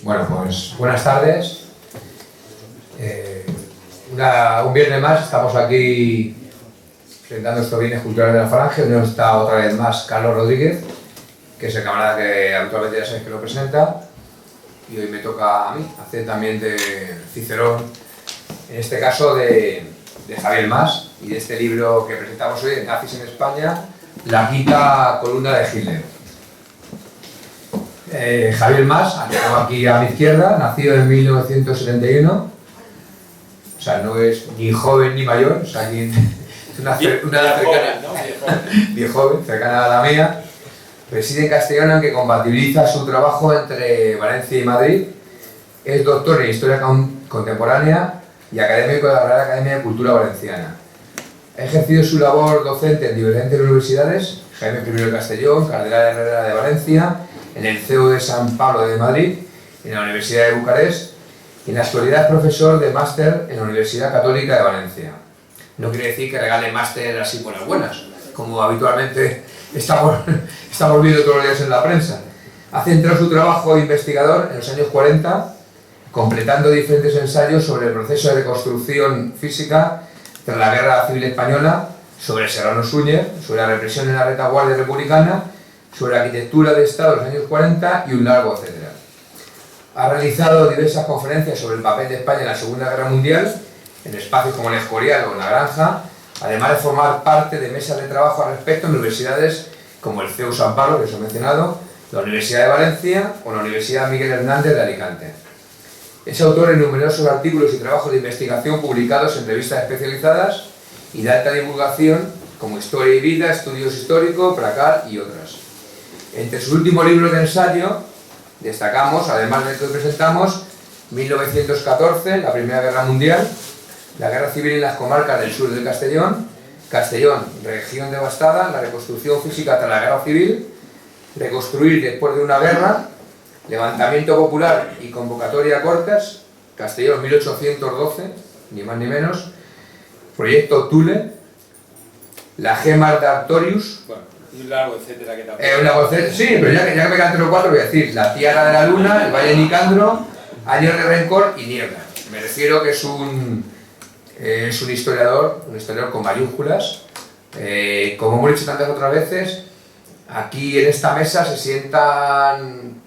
Bueno, pues buenas tardes. Un viernes más estamos aquí presentando estos bienes culturales de la Falange. Hoy está otra vez más Carlos Rodríguez, que es el camarada que habitualmente ya sabéis que lo presenta, y hoy me toca a mí hacer también de Cicerón, en este caso de Javier Mas, y de este libro que presentamos hoy, Nazis en España, la quinta columna de Hitler. Javier Mas, aquí a mi izquierda, nacido en 1971, o sea, no es ni joven ni mayor, o sea, es una edad cercana, ¿no? Bien joven, cercana a la mía. Reside en Castellón, aunque compatibiliza su trabajo entre Valencia y Madrid. Es doctor en Historia Contemporánea y académico de la Real Academia de Cultura Valenciana. Ha ejercido su labor docente en diferentes universidades: Jaime I de Castellón, Cardenal Herrera de Valencia, en el CEU de San Pablo de Madrid, en la Universidad de Bucarest, y en la actualidad es profesor de máster en la Universidad Católica de Valencia. No quiere decir que regale máster así por las buenas, como habitualmente estamos viendo todos los días en la prensa. Ha centrado su trabajo investigador en los años 40, completando diferentes ensayos sobre el proceso de reconstrucción física tras la Guerra Civil Española, sobre Serrano Súñez, sobre la represión en la retaguardia republicana, sobre la arquitectura de Estado de los años 40 y un largo etcétera. Ha realizado diversas conferencias sobre el papel de España en la Segunda Guerra Mundial, en espacios como el Escorial o en La Granja, además de formar parte de mesas de trabajo al respecto en universidades como el CEU San Pablo, que os he mencionado, la Universidad de Valencia o la Universidad Miguel Hernández de Alicante. Es autor en numerosos artículos y trabajos de investigación publicados en revistas especializadas y de alta divulgación como Historia y Vida, Estudios Históricos, Pracar y otras. Entre sus últimos libros de ensayo destacamos, además del que hoy presentamos, 1914, la Primera Guerra Mundial, la Guerra Civil en las comarcas del sur del Castellón, Castellón, región devastada, la reconstrucción física tras la Guerra Civil, reconstruir después de una guerra, levantamiento popular y convocatoria a Cortes, Castellón 1812, ni más ni menos, proyecto Thule, la Gemma de Artorius, bueno, un largo etcétera que también. Sí, pero ya que me quedan 3 o 4 voy a decir la Tiara de la Luna, el Valle de Nicandro, Años de Rencor y Niebla. Me refiero que es un historiador con mayúsculas. Como hemos dicho tantas otras veces, aquí en esta mesa se sientan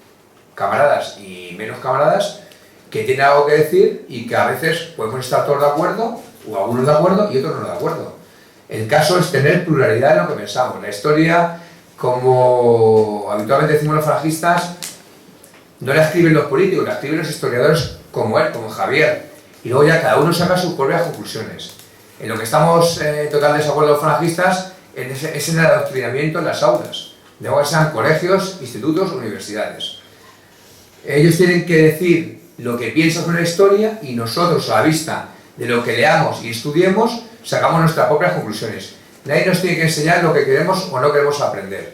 camaradas y menos camaradas que tienen algo que decir y que a veces podemos estar todos de acuerdo, o algunos de acuerdo y otros no de acuerdo. El caso es tener pluralidad en lo que pensamos. La historia, como habitualmente decimos los falangistas, no la escriben los políticos, la escriben los historiadores como él, como Javier, y luego ya cada uno saca sus propias conclusiones. En lo que estamos en total desacuerdo los falangistas es en el adoctrinamiento en las aulas, de que sean colegios, institutos, universidades. Ellos tienen que decir lo que piensan sobre la historia y nosotros, a la vista de lo que leamos y estudiemos, sacamos nuestras propias conclusiones. Nadie nos tiene que enseñar lo que queremos o no queremos aprender.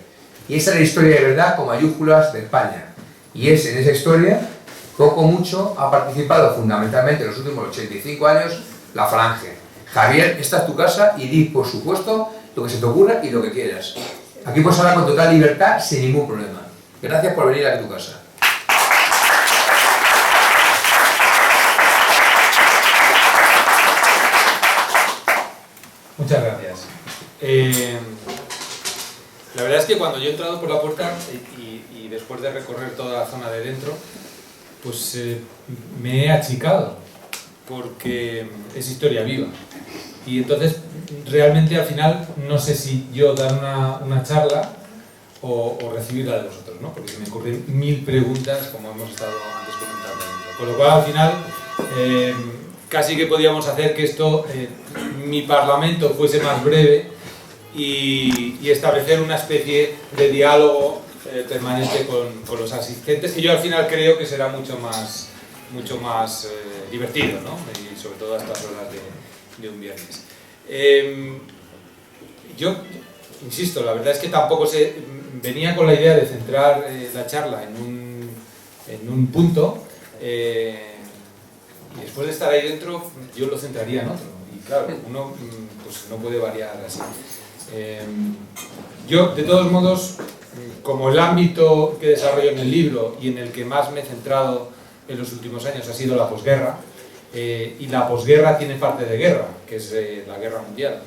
Y esa es la historia de verdad con mayúsculas de España. Y es en esa historia, poco o mucho, ha participado fundamentalmente en los últimos 85 años la Falange. Javier, esta es tu casa y di, por supuesto, lo que se te ocurra y lo que quieras. Aquí puedes hablar con total libertad, sin ningún problema. Gracias por venir a tu casa. Muchas gracias. La verdad es que cuando yo he entrado por la puerta y después de recorrer toda la zona de dentro, pues me he achicado, porque es historia viva. Y entonces, realmente al final, no sé si yo dar una charla o recibirla de vosotros, ¿no? Porque me ocurren 1000 preguntas, como hemos estado antes comentando dentro. Con lo cual, al final, casi que podíamos hacer que esto, mi parlamento, fuese más breve y establecer una especie de diálogo permanente con los asistentes, que yo al final creo que será mucho más divertido, ¿no? Y sobre todo a estas horas de un viernes. Yo insisto, la verdad es que tampoco venía con la idea de centrar la charla en un punto, y después de estar ahí dentro yo lo centraría en otro, y claro, uno pues no puede variar así. Yo, de todos modos, como el ámbito que desarrollo en el libro y en el que más me he centrado en los últimos años ha sido la posguerra, y la posguerra tiene parte de guerra, que es la guerra mundial.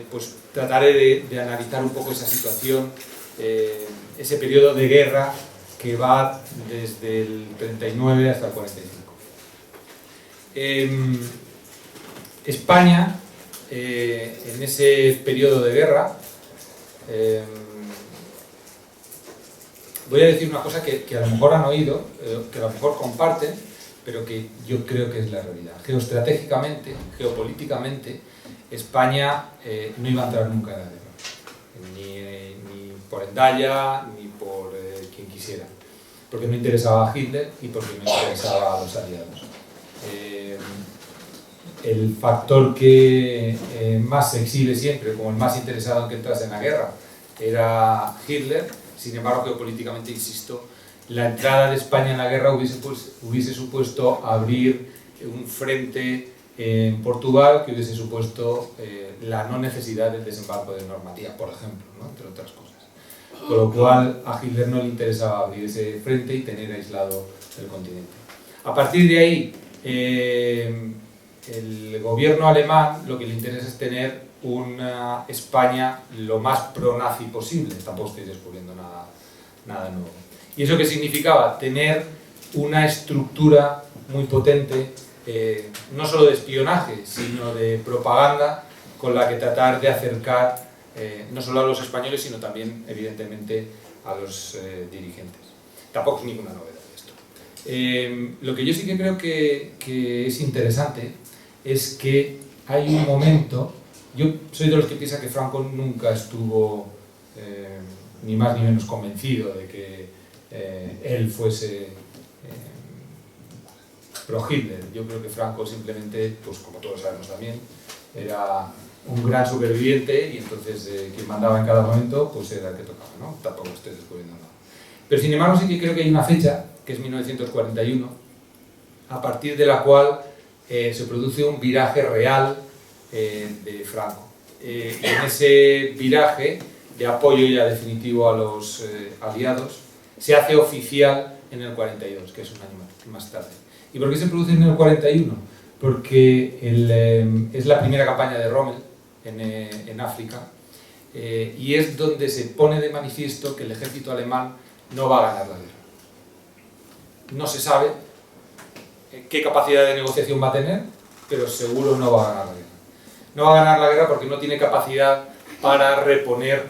Pues trataré de analizar un poco esa situación, ese periodo de guerra que va desde el 39 hasta el 45. España, en ese periodo de guerra, voy a decir una cosa que a lo mejor han oído, que a lo mejor comparten, pero que yo creo que es la realidad. Geoestratégicamente, geopolíticamente, España no iba a entrar nunca en la guerra, ni por Hendaya, ni por quien quisiera, porque no interesaba a Hitler y porque no interesaba a los aliados. El factor que más se exhibe siempre como el más interesado en que entrase en la guerra era Hitler. Sin embargo, geopolíticamente, insisto, la entrada de España en la guerra hubiese supuesto abrir un frente en Portugal que hubiese supuesto la no necesidad del desembarco de Normandía, por ejemplo, ¿no? Entre otras cosas. Con lo cual, a Hitler no le interesaba abrir ese frente y tener aislado el continente. A partir de ahí, el gobierno alemán lo que le interesa es tener una España lo más pro-nazi posible. Tampoco estoy descubriendo nada nuevo. ¿Y eso qué significaba? Tener una estructura muy potente, no solo de espionaje, sino de propaganda, con la que tratar de acercar no solo a los españoles, sino también, evidentemente, a los dirigentes. Tampoco es ninguna novedad esto. Lo que yo sí que creo que es interesante es que hay un momento. Yo soy de los que piensa que Franco nunca estuvo ni más ni menos convencido de que él fuese pro-Hitler. Yo creo que Franco simplemente, pues como todos sabemos también, era un gran superviviente y entonces quien mandaba en cada momento pues era el que tocaba, ¿no? Tampoco estoy descubriendo nada. Pero sin embargo sí que creo que hay una fecha, que es 1941, a partir de la cual se produce un viraje real de Franco. En ese viraje de apoyo ya definitivo a los aliados se hace oficial en el 42, que es un año más tarde. ¿Y por qué se produce en el 41? Porque es la primera campaña de Rommel en África, y es donde se pone de manifiesto que el ejército alemán no va a ganar la guerra. No se sabe qué capacidad de negociación va a tener, pero seguro no va a ganar la guerra. No va a ganar la guerra porque no tiene capacidad para reponer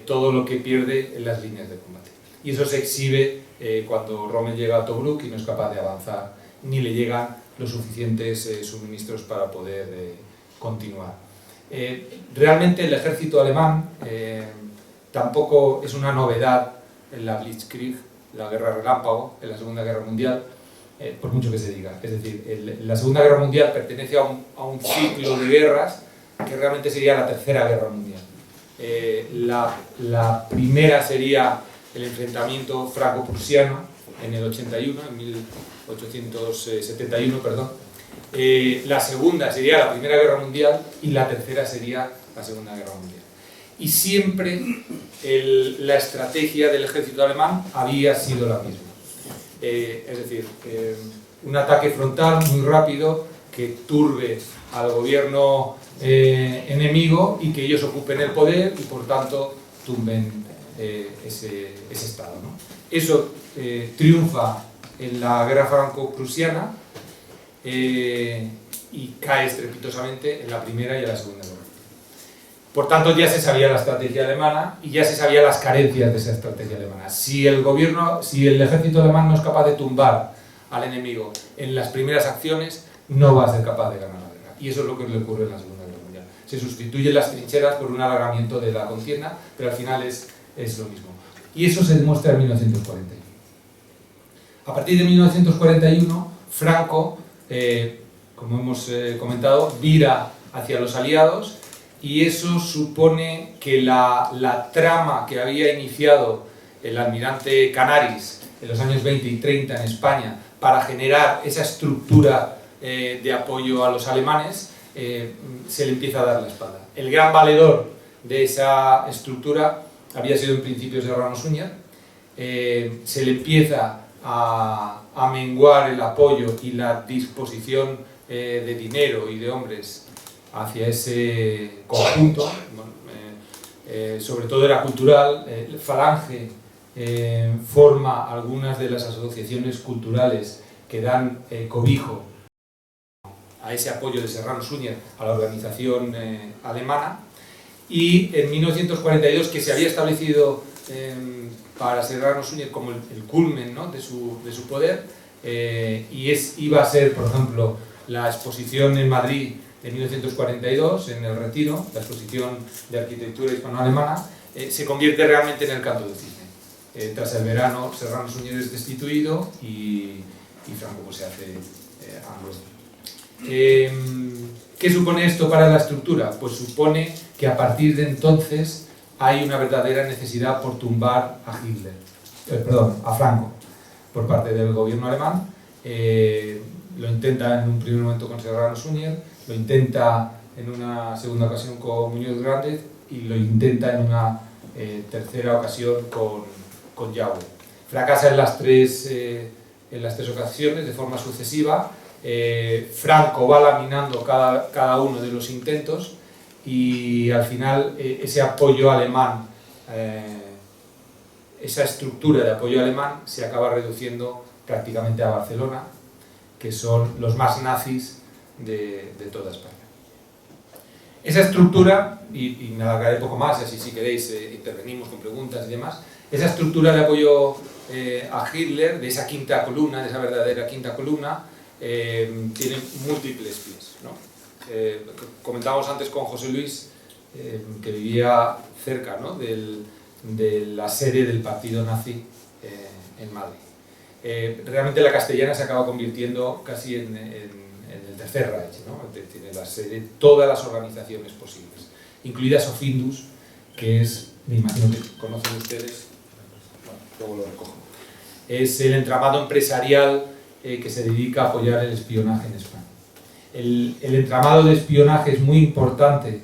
todo lo que pierde en las líneas de combate. Y eso se exhibe cuando Rommel llega a Tobruk y no es capaz de avanzar, ni le llegan los suficientes suministros para poder continuar. Realmente el ejército alemán tampoco es una novedad en la Blitzkrieg, la guerra relámpago, en la Segunda Guerra Mundial, por mucho que se diga. Es decir, la Segunda Guerra Mundial pertenece a un ciclo de guerras que realmente sería la Tercera Guerra Mundial. La primera sería el enfrentamiento franco-prusiano en el 81, en 1871, perdón. La segunda sería la Primera Guerra Mundial y la tercera sería la Segunda Guerra Mundial. Y siempre la estrategia del ejército alemán había sido la misma. Es decir, un ataque frontal muy rápido que turbe al gobierno enemigo y que ellos ocupen el poder y por tanto tumben ese estado, ¿no? Eso triunfa en la guerra franco-prusiana y cae estrepitosamente en la Primera y en la Segunda Guerra. Por tanto, ya se sabía la estrategia alemana y ya se sabía las carencias de esa estrategia alemana. Si el ejército alemán no es capaz de tumbar al enemigo en las primeras acciones, no va a ser capaz de ganar la guerra. Y eso es lo que le ocurre en la Segunda Guerra Mundial. Se sustituyen las trincheras por un alargamiento de la contienda, pero al final es lo mismo. Y eso se demuestra en 1941. A partir de 1941, Franco, como hemos comentado, vira hacia los aliados, y eso supone que la trama que había iniciado el almirante Canaris en los años 20 y 30 en España para generar esa estructura de apoyo a los alemanes, se le empieza a dar la espalda. El gran valedor de esa estructura había sido en principios de Ramos Uña. Se le empieza a menguar el apoyo y la disposición de dinero y de hombres hacia ese conjunto, sobre todo era cultural. Falange forma algunas de las asociaciones culturales que dan cobijo a ese apoyo de Serrano Suñer a la organización alemana, y en 1942, que se había establecido para Serrano Suñer como el culmen, ¿no?, de su poder, iba a ser, por ejemplo, la exposición en Madrid de 1942, en el Retiro, la exposición de arquitectura hispano-alemana, se convierte realmente en el canto del cisne. Tras el verano, Serrano Suñer es destituido y Franco pues se hace anglo. ¿Qué supone esto para la estructura? Pues supone que a partir de entonces hay una verdadera necesidad por tumbar a Franco por parte del gobierno alemán. Lo intenta en un primer momento con Serrano Suñer, lo intenta en una segunda ocasión con Muñoz Grandes y lo intenta en una tercera ocasión con Yaue. Fracasa en las tres ocasiones de forma sucesiva. Franco va laminando cada uno de los intentos y al final ese apoyo alemán, esa estructura de apoyo alemán se acaba reduciendo prácticamente a Barcelona, que son los más nazis de toda España. Esa estructura, y me alargaré poco más, y así si queréis intervenimos con preguntas y demás, esa estructura de apoyo a Hitler, de esa quinta columna, de esa verdadera quinta columna, tiene múltiples pies, ¿no? Comentábamos antes con José Luis, que vivía cerca, ¿no?, de la sede del partido nazi en Madrid. Realmente la Castellana se acaba convirtiendo casi en el tercer Reich, ¿no? Tiene la sede de todas las organizaciones posibles, incluida Sofindus, que es, me imagino que conocen ustedes, bueno, luego lo recojo, es el entramado empresarial que se dedica a apoyar el espionaje en España. El entramado de espionaje es muy importante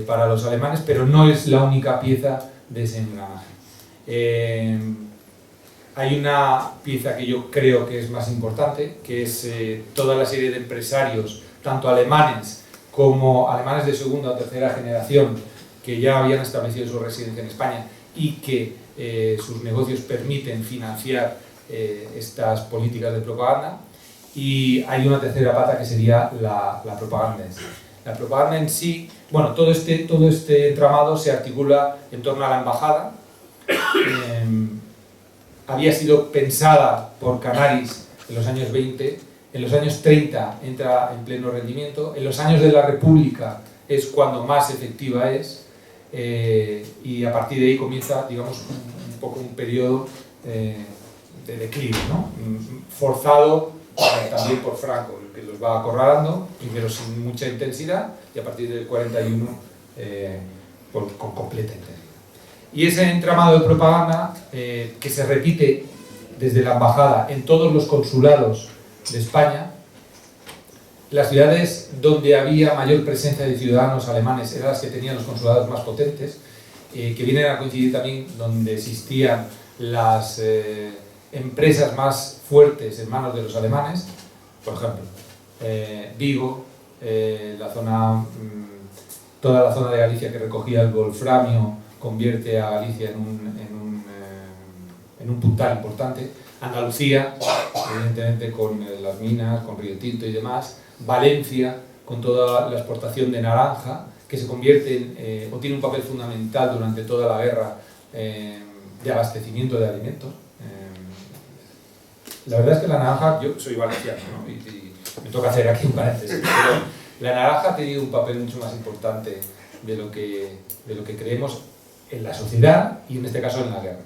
para los alemanes, pero no es la única pieza de ese engranaje. Hay una pieza que yo creo que es más importante, que es toda la serie de empresarios, tanto alemanes como alemanes de segunda o tercera generación, que ya habían establecido su residencia en España y que sus negocios permiten financiar estas políticas de propaganda. Y hay una tercera pata que sería la propaganda en sí. La propaganda en sí, bueno, todo este entramado se articula en torno a la embajada. Había sido pensada por Canaris en los años 20, en los años 30 entra en pleno rendimiento, en los años de la República es cuando más efectiva es, y a partir de ahí comienza, digamos, un poco un periodo de declive, ¿no? Forzado también por Franco, que los va acorralando, primero sin mucha intensidad y a partir del 41 con completa intensidad. Y ese entramado de propaganda que se repite desde la embajada en todos los consulados de España, las ciudades donde había mayor presencia de ciudadanos alemanes eran las que tenían los consulados más potentes, que vienen a coincidir también donde existían las empresas más fuertes en manos de los alemanes, por ejemplo, Vigo, toda la zona de Galicia que recogía el wolframio convierte a Galicia en un puntal importante, Andalucía, evidentemente con las minas, con Río Tinto y demás, Valencia, con toda la exportación de naranja, que se convierte o tiene un papel fundamental durante toda la guerra de abastecimiento de alimentos. La verdad es que la naranja, yo soy valenciano, ¿no? y me toca hacer aquí un paréntesis, pero la naranja ha tenido un papel mucho más importante de lo que creemos en la sociedad y en este caso en la guerra,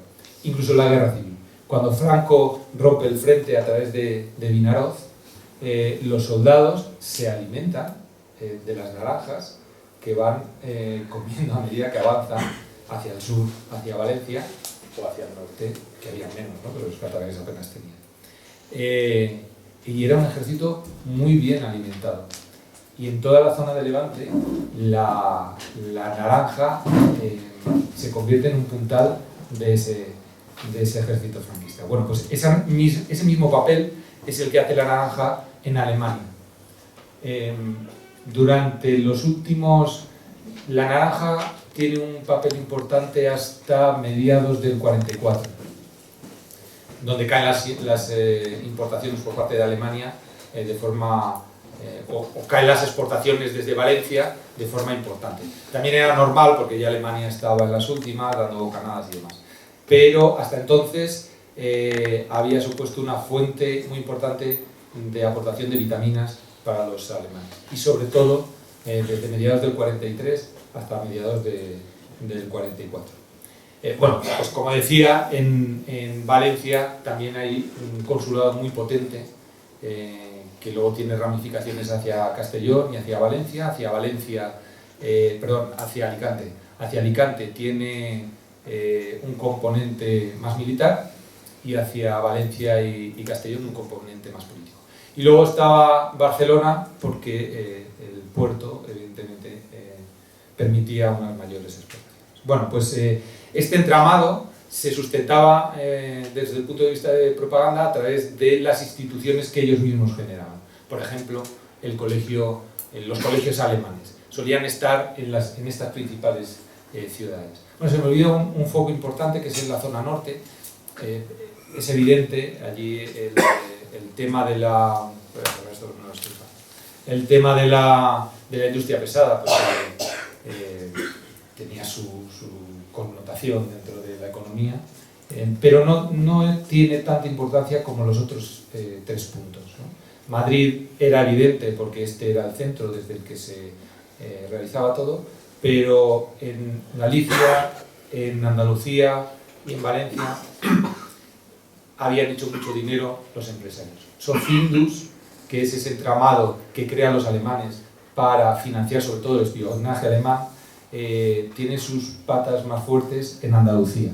incluso en la guerra civil. Cuando Franco rompe el frente a través de Vinaroz, los soldados se alimentan de las naranjas que van comiendo a medida que avanzan hacia el sur, hacia Valencia o hacia el norte, que había menos, ¿no? Pero los catalanes apenas tenían. Y era un ejército muy bien alimentado. Y en toda la zona de Levante, la naranja se convierte en un puntal de ese de ese ejército franquista. Bueno, pues ese mismo papel es el que hace la naranja en Alemania. Durante los últimos... La naranja tiene un papel importante hasta mediados del 44, donde caen las importaciones por parte de Alemania de forma... o caen las exportaciones desde Valencia de forma importante. También era normal porque ya Alemania estaba en las últimas, dando bocanadas y demás. Pero hasta entonces había supuesto una fuente muy importante de aportación de vitaminas para los alemanes. Y sobre todo desde mediados del 43 hasta mediados del 44. Bueno, pues como decía, en Valencia también hay un consulado muy potente que luego tiene ramificaciones hacia Castellón y hacia Valencia. Hacia Alicante. Hacia Alicante tiene un componente más militar y hacia Valencia y Castellón un componente más político. Y luego estaba Barcelona porque el puerto, evidentemente, permitía unas mayores exportaciones. Bueno, pues este entramado se sustentaba desde el punto de vista de propaganda a través de las instituciones que ellos mismos generaban. Por ejemplo, los colegios alemanes solían estar en estas principales ciudades. Bueno, se me olvidó un foco importante que es en la zona norte. Es evidente allí el tema de la... El tema de la industria pesada, pues, tenía su connotación dentro de la economía, pero no tiene tanta importancia como los otros tres puntos, ¿no? Madrid era evidente porque este era el centro desde el que se realizaba todo, pero en Galicia, en Andalucía y en Valencia habían hecho mucho dinero los empresarios. Socindus, que es ese entramado que crean los alemanes para financiar sobre todo el espionaje alemán, tiene sus patas más fuertes en Andalucía,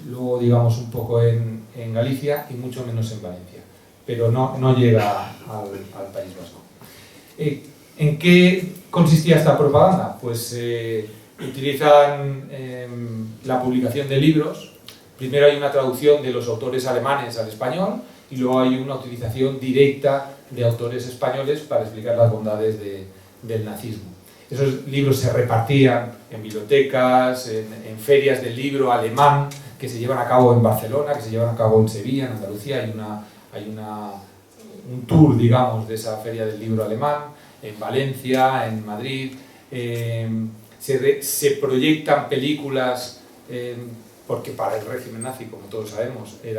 luego digamos un poco en Galicia y mucho menos en Valencia, pero no llega al País Vasco. ¿En qué consistía esta propaganda? Pues utilizan la publicación de libros. Primero hay una traducción de los autores alemanes al español y luego hay una utilización directa de autores españoles para explicar las bondades del nazismo. Esos libros se repartían en bibliotecas, en ferias del libro alemán que se llevan a cabo en Barcelona, que se llevan a cabo en Sevilla, en Andalucía. Hay un tour, digamos, de esa feria del libro alemán, en Valencia, en Madrid. Se proyectan películas, porque para el régimen nazi, como todos sabemos, el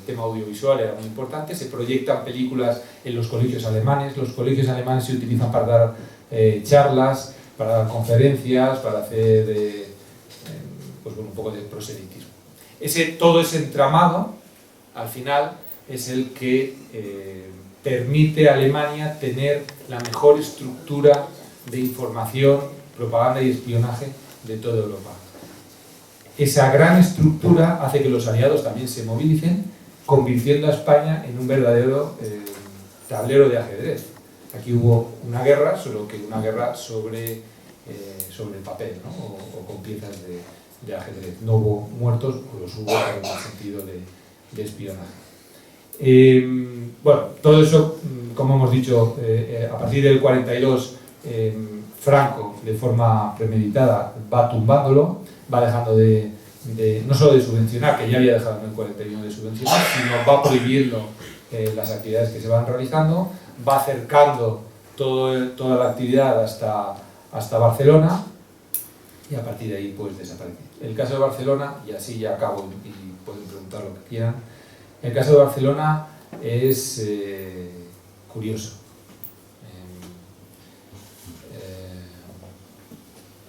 tema audiovisual era muy importante. Se proyectan películas en los colegios alemanes. Los colegios alemanes se utilizan para dar charlas, para dar conferencias, para hacer pues bueno, un poco de proselitismo. Todo ese entramado, al final, es el que permite a Alemania tener la mejor estructura de información, propaganda y espionaje de toda Europa. Esa gran estructura hace que los aliados también se movilicen, convirtiendo a España en un verdadero tablero de ajedrez. Aquí hubo una guerra, solo que una guerra sobre el papel, ¿no? o con piezas de ajedrez. No hubo muertos, o los hubo en el sentido de espionaje. Bueno, todo eso, como hemos dicho, a partir del 42, Franco, de forma premeditada, va tumbándolo, va dejando no solo de subvencionar, que ya había dejado en el 41 de subvencionar, sino va prohibiendo las actividades que se van realizando, va acercando toda la actividad hasta Barcelona y a partir de ahí pues desaparece. El caso de Barcelona, y así ya acabo y pueden preguntar lo que quieran, el caso de Barcelona es curioso.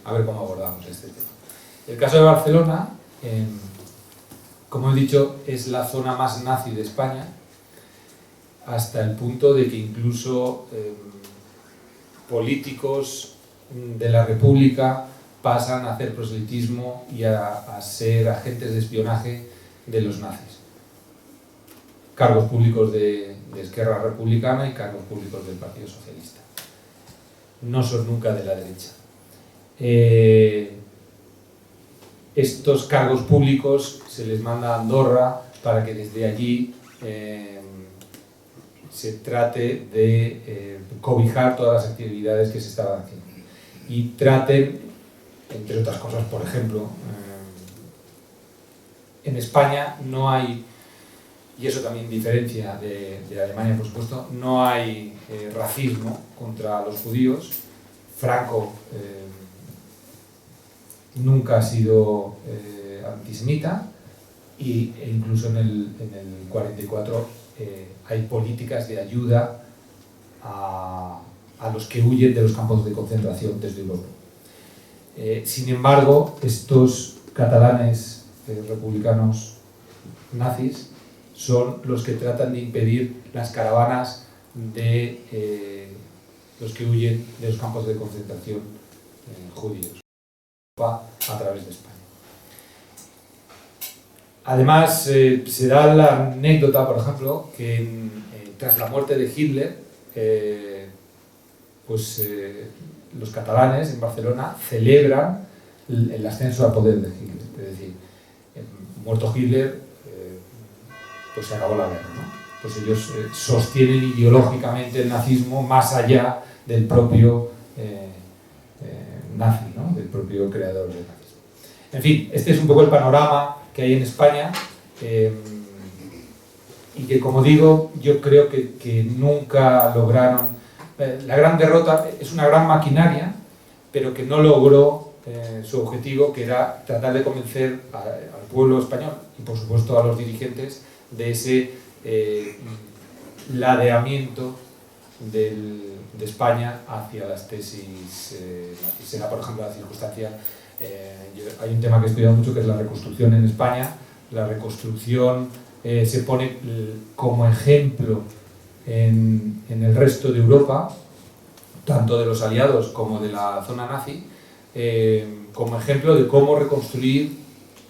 A ver cómo abordamos este tema. El caso de Barcelona, como he dicho, es la zona más nazi de España, hasta el punto de que incluso políticos de la República pasan a hacer proselitismo y a ser agentes de espionaje de los nazis. Cargos públicos de Esquerra Republicana y cargos públicos del Partido Socialista. No son nunca de la derecha. estos cargos públicos se les manda a Andorra para que desde allí se trate de cobijar todas las actividades que se estaban haciendo. Y traten, entre otras cosas, por ejemplo, en España no hay, y eso también diferencia de Alemania, por supuesto, no hay racismo contra los judíos. Franco nunca ha sido antisemita e incluso en el 44 hay políticas de ayuda a los que huyen de los campos de concentración desde Europa. Sin embargo, estos catalanes republicanos nazis son los que tratan de impedir las caravanas de los que huyen de los campos de concentración judíos a través de España. Además, se da la anécdota, por ejemplo, que tras la muerte de Hitler, los catalanes en Barcelona celebran el ascenso al poder de Hitler. Es decir, muerto Hitler, pues se acabó la guerra, ¿no? Pues ellos sostienen ideológicamente el nazismo más allá del propio nazi, ¿no? Del propio creador del nazismo. En fin, este es un poco el panorama que hay en España y que, como digo, yo creo que nunca lograron. La gran derrota es una gran maquinaria, pero que no logró su objetivo, que era tratar de convencer al pueblo español y, por supuesto, a los dirigentes de ese ladeamiento de España hacia las tesis nazis. Será, por ejemplo, la circunstancia. Hay un tema que he estudiado mucho, que es la reconstrucción en España. La reconstrucción se pone como ejemplo en el resto de Europa, tanto de los aliados como de la zona nazi, como ejemplo de cómo reconstruir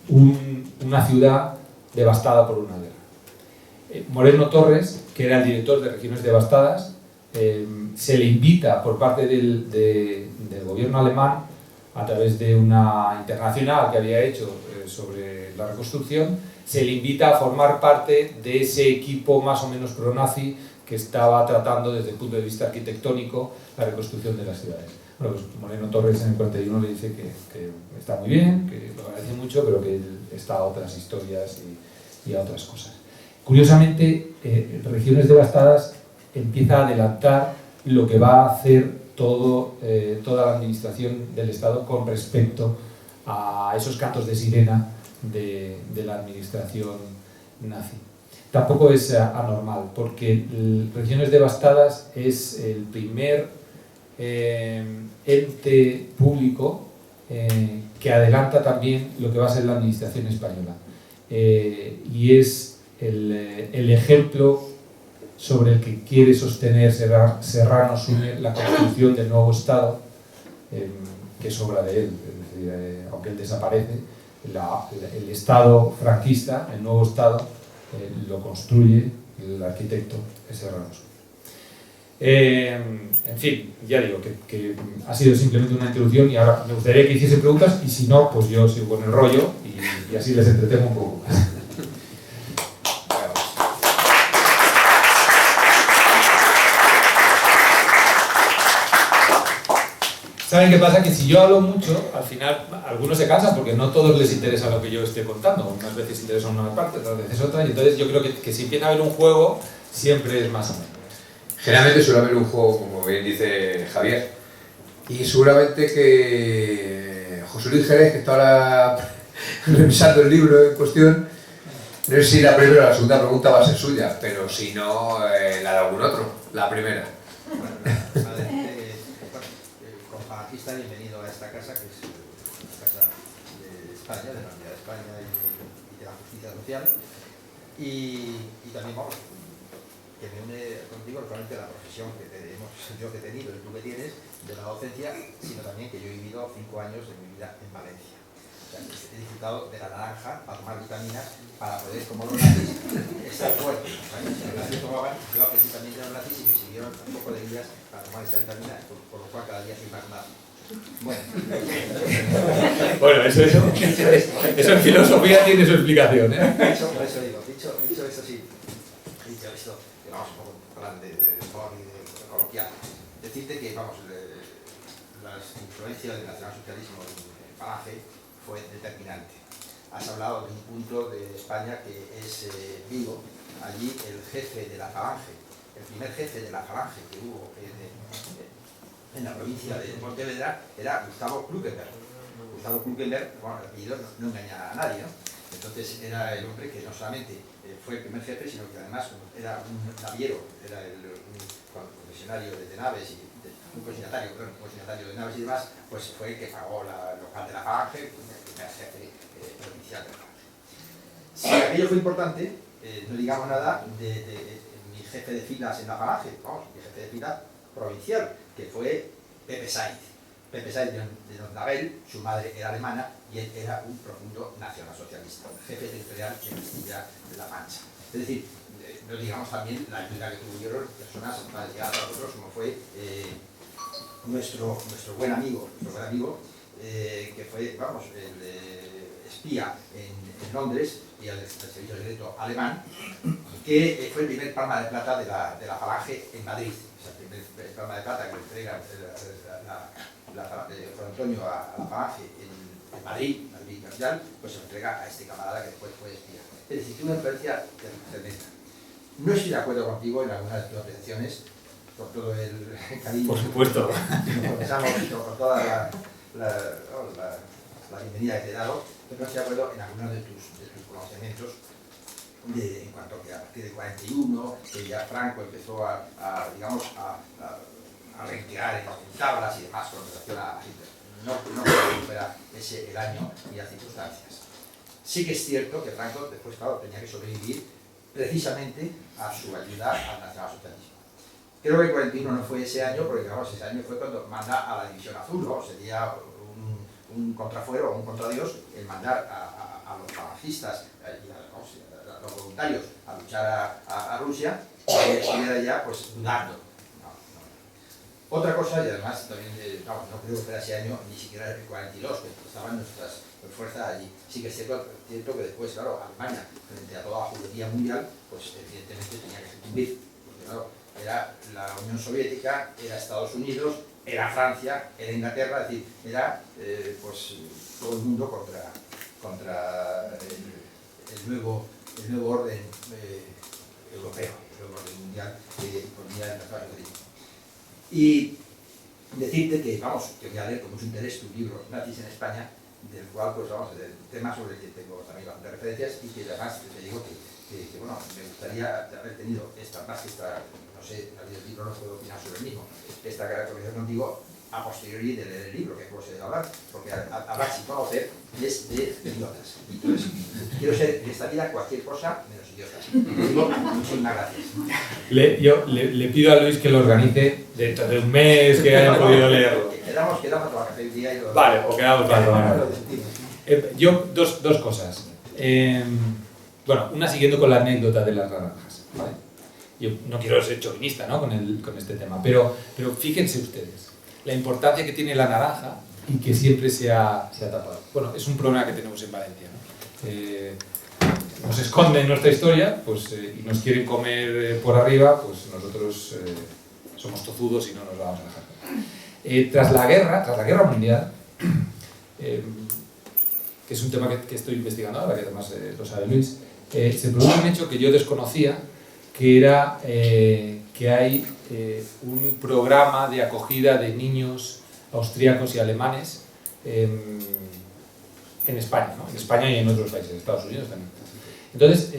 una ciudad devastada por una guerra. Moreno Torres, que era el director de Regiones Devastadas, se le invita por parte del gobierno alemán, a través de una internacional que había hecho sobre la reconstrucción, se le invita a formar parte de ese equipo más o menos pro-nazi que estaba tratando desde el punto de vista arquitectónico la reconstrucción de las ciudades. Bueno, pues Moreno Torres en el 41 le dice que está muy bien, que lo agradece mucho, pero que él está a otras historias y a otras cosas. Curiosamente, Regiones Devastadas empieza a adelantar lo que va a hacer toda la administración del Estado con respecto a esos cantos de sirena de la administración nazi. Tampoco es anormal, porque Regiones Devastadas es el primer ente público que adelanta también lo que va a ser la administración española. Y es el ejemplo sobre el que quiere sostener Serrano Suñer la construcción del nuevo Estado, que es obra de él. Es decir, aunque él desaparece, el Estado franquista, el nuevo Estado, lo construye el arquitecto Serrano Suñer. En fin, ya digo que ha sido simplemente una introducción y ahora me gustaría que hiciesen preguntas, y si no, pues yo sigo con el rollo y así les entretengo un poco más. ¿Saben qué pasa? Que si yo hablo mucho, al final algunos se cansan porque no a todos les interesa lo que yo esté contando. Unas veces interesa una parte, otras veces otra, y entonces yo creo que si empieza a haber un juego, siempre es más o menos. Generalmente suele haber un juego, como bien dice Javier, y seguramente que José Luis Jerez, que está ahora revisando el libro en cuestión, no sé si la primera o la segunda pregunta va a ser suya, pero si no, la de algún otro, la primera. Bienvenido a esta casa, que es la casa de España, de la Unidad de España y de la justicia social. Y también, vamos, que me une contigo no solamente la profesión que yo he tenido y tú que tienes de la docencia, sino también que yo he vivido 5 años de mi vida en Valencia. O sea, he disfrutado de la naranja para tomar vitaminas para poder, como los nazis, estar fuerte. O sea, si los nazis tomaban, yo aprendí también de los nazis y me sirvieron un poco de guías para tomar esa vitamina, por lo cual cada día soy más nazi. Bueno, Bueno, eso en filosofía tiene su explicación, ¿eh? Por eso digo, dicho esto sí, dicho esto, que vamos un poco hablando de humor y de coloquial, decirte que, vamos, la influencia del nacionalsocialismo en Falange fue determinante. Has hablado de un punto de España que es Vigo. Allí el jefe de la Falange, el primer jefe de la Falange que hubo en la provincia de Pontevedra era Gustavo Kluckenberg. Gustavo Kluckenberg, bueno, el apellido no engaña a nadie, ¿no? Entonces era el hombre que no solamente fue el primer jefe, sino que además era un naviero, era un concesionario de naves y un consignatario de naves y demás, pues fue el que pagó la local de la Falange, el primer jefe provincial de la Falange. Si aquello fue importante, no digamos nada de mi jefe de filas en la Falange, vamos, mi jefe de fila provincial, que fue Pepe Sainz. Pepe Sainz de Nondabel, su madre era alemana y él era un profundo nacionalsocialista, jefe territorial en Castilla de la Mancha. Es decir, no digamos también la ayuda que tuvieron personas para llegar a nosotros, como fue nuestro buen amigo, que fue, vamos, el espía en Londres y el servicio secreto alemán, que fue el primer palma de plata de la Falange en Madrid. O sea, el primer palma de plata que le entrega Juan Antonio a la Falange en Madrid capital, pues se lo entrega a este camarada que después fue espía. Es decir, tiene una influencia tremenda. No estoy de acuerdo contigo en algunas de tus apreciaciones, por todo el cariño. Por supuesto. Nos confesamos por toda la bienvenida que te he dado, pero no estoy de acuerdo en algunos de tus conocimientos en cuanto a que a partir del 41 que ya Franco empezó a renquear en tablas y demás con relación a Hitler. No creo que fuera ese el año ni las circunstancias. Sí que es cierto que Franco después, claro, tenía que sobrevivir precisamente a su ayuda al nacionalsocialismo. Creo que el 41 no fue ese año, porque digamos, ese año fue cuando manda a la División Azul, ¿no? Sería un contrafuero o un contradios el mandar a los falangistas y a los voluntarios a luchar a Rusia, y estuviera ya pues dudando. Otra cosa, y además también, no creo que fuera ese año, ni siquiera el 42, que estaban nuestras fuerzas allí. Sí que es cierto que después, claro, Alemania, frente a toda la juguería mundial, pues evidentemente tenía que sucumbir, porque claro, era la Unión Soviética, era Estados Unidos, era Francia, era Inglaterra, es decir, era pues todo el mundo contra el nuevo orden europeo, el nuevo orden mundial que ponía en la fase de. Y decirte que, vamos, que voy a leer con mucho interés tu libro Nazis en España, del cual, pues vamos, el tema sobre el que tengo también bastantes referencias y que además te digo que bueno, me gustaría haber tenido más que esta, no sé, el libro no puedo opinar sobre el mismo, esta conversación contigo a posteriori de leer el libro, que hemos de hablar, porque hablar sin conocer es de idiotas. Entonces, quiero ser en esta vida cualquier cosa menos idiotas. Te digo muchísimas gracias. Yo le pido a Luis que lo organice dentro de un mes, que hayan podido leerlo. Quedamos a tomar café un día y lo... Vale, o quedamos para yo, dos cosas. Bueno, una siguiendo con la anécdota de las naranjas, ¿vale? Yo no quiero ser chauvinista, ¿no? con este tema, pero fíjense ustedes la importancia que tiene la naranja y que siempre se ha tapado. Bueno, es un problema que tenemos en Valencia, ¿no? Nos esconden nuestra historia pues, y nos quieren comer por arriba, pues nosotros somos tozudos y no nos vamos a dejar. Tras la Guerra Mundial, que es un tema que estoy investigando ahora, que además lo sabe Luis, se produjo un hecho que yo desconocía, que era que hay un programa de acogida de niños austríacos y alemanes en España, ¿no? En España y en otros países, en Estados Unidos también. Entonces,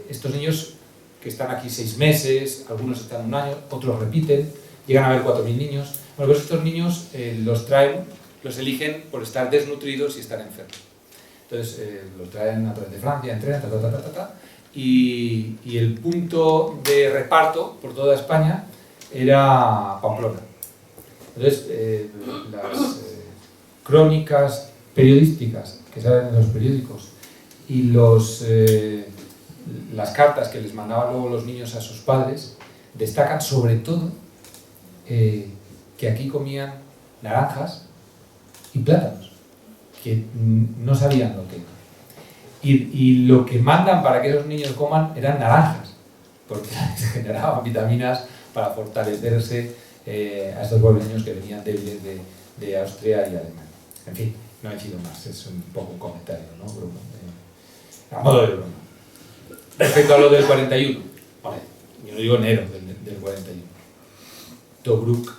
estos niños que están aquí 6 meses, algunos están 1 año, otros repiten, llegan a haber 4.000 niños. Bueno, pues estos niños los eligen por estar desnutridos y estar enfermos. Entonces, los traen a través de Francia, en tren, y el punto de reparto por toda España era Pamplona. Entonces, las crónicas periodísticas que salen en los periódicos y las cartas que les mandaban luego los niños a sus padres destacan sobre todo que aquí comían naranjas y plátanos, que no sabían lo que era. Y lo que mandan para que esos niños coman eran naranjas, porque les generaban vitaminas para fortalecerse a estos pobres niños que venían débiles de Austria y Alemania. En fin, no he dicho más, es un poco un comentario, ¿no? A modo de broma. Respecto a lo del 41, vale, yo no digo enero del 41. Tobruk,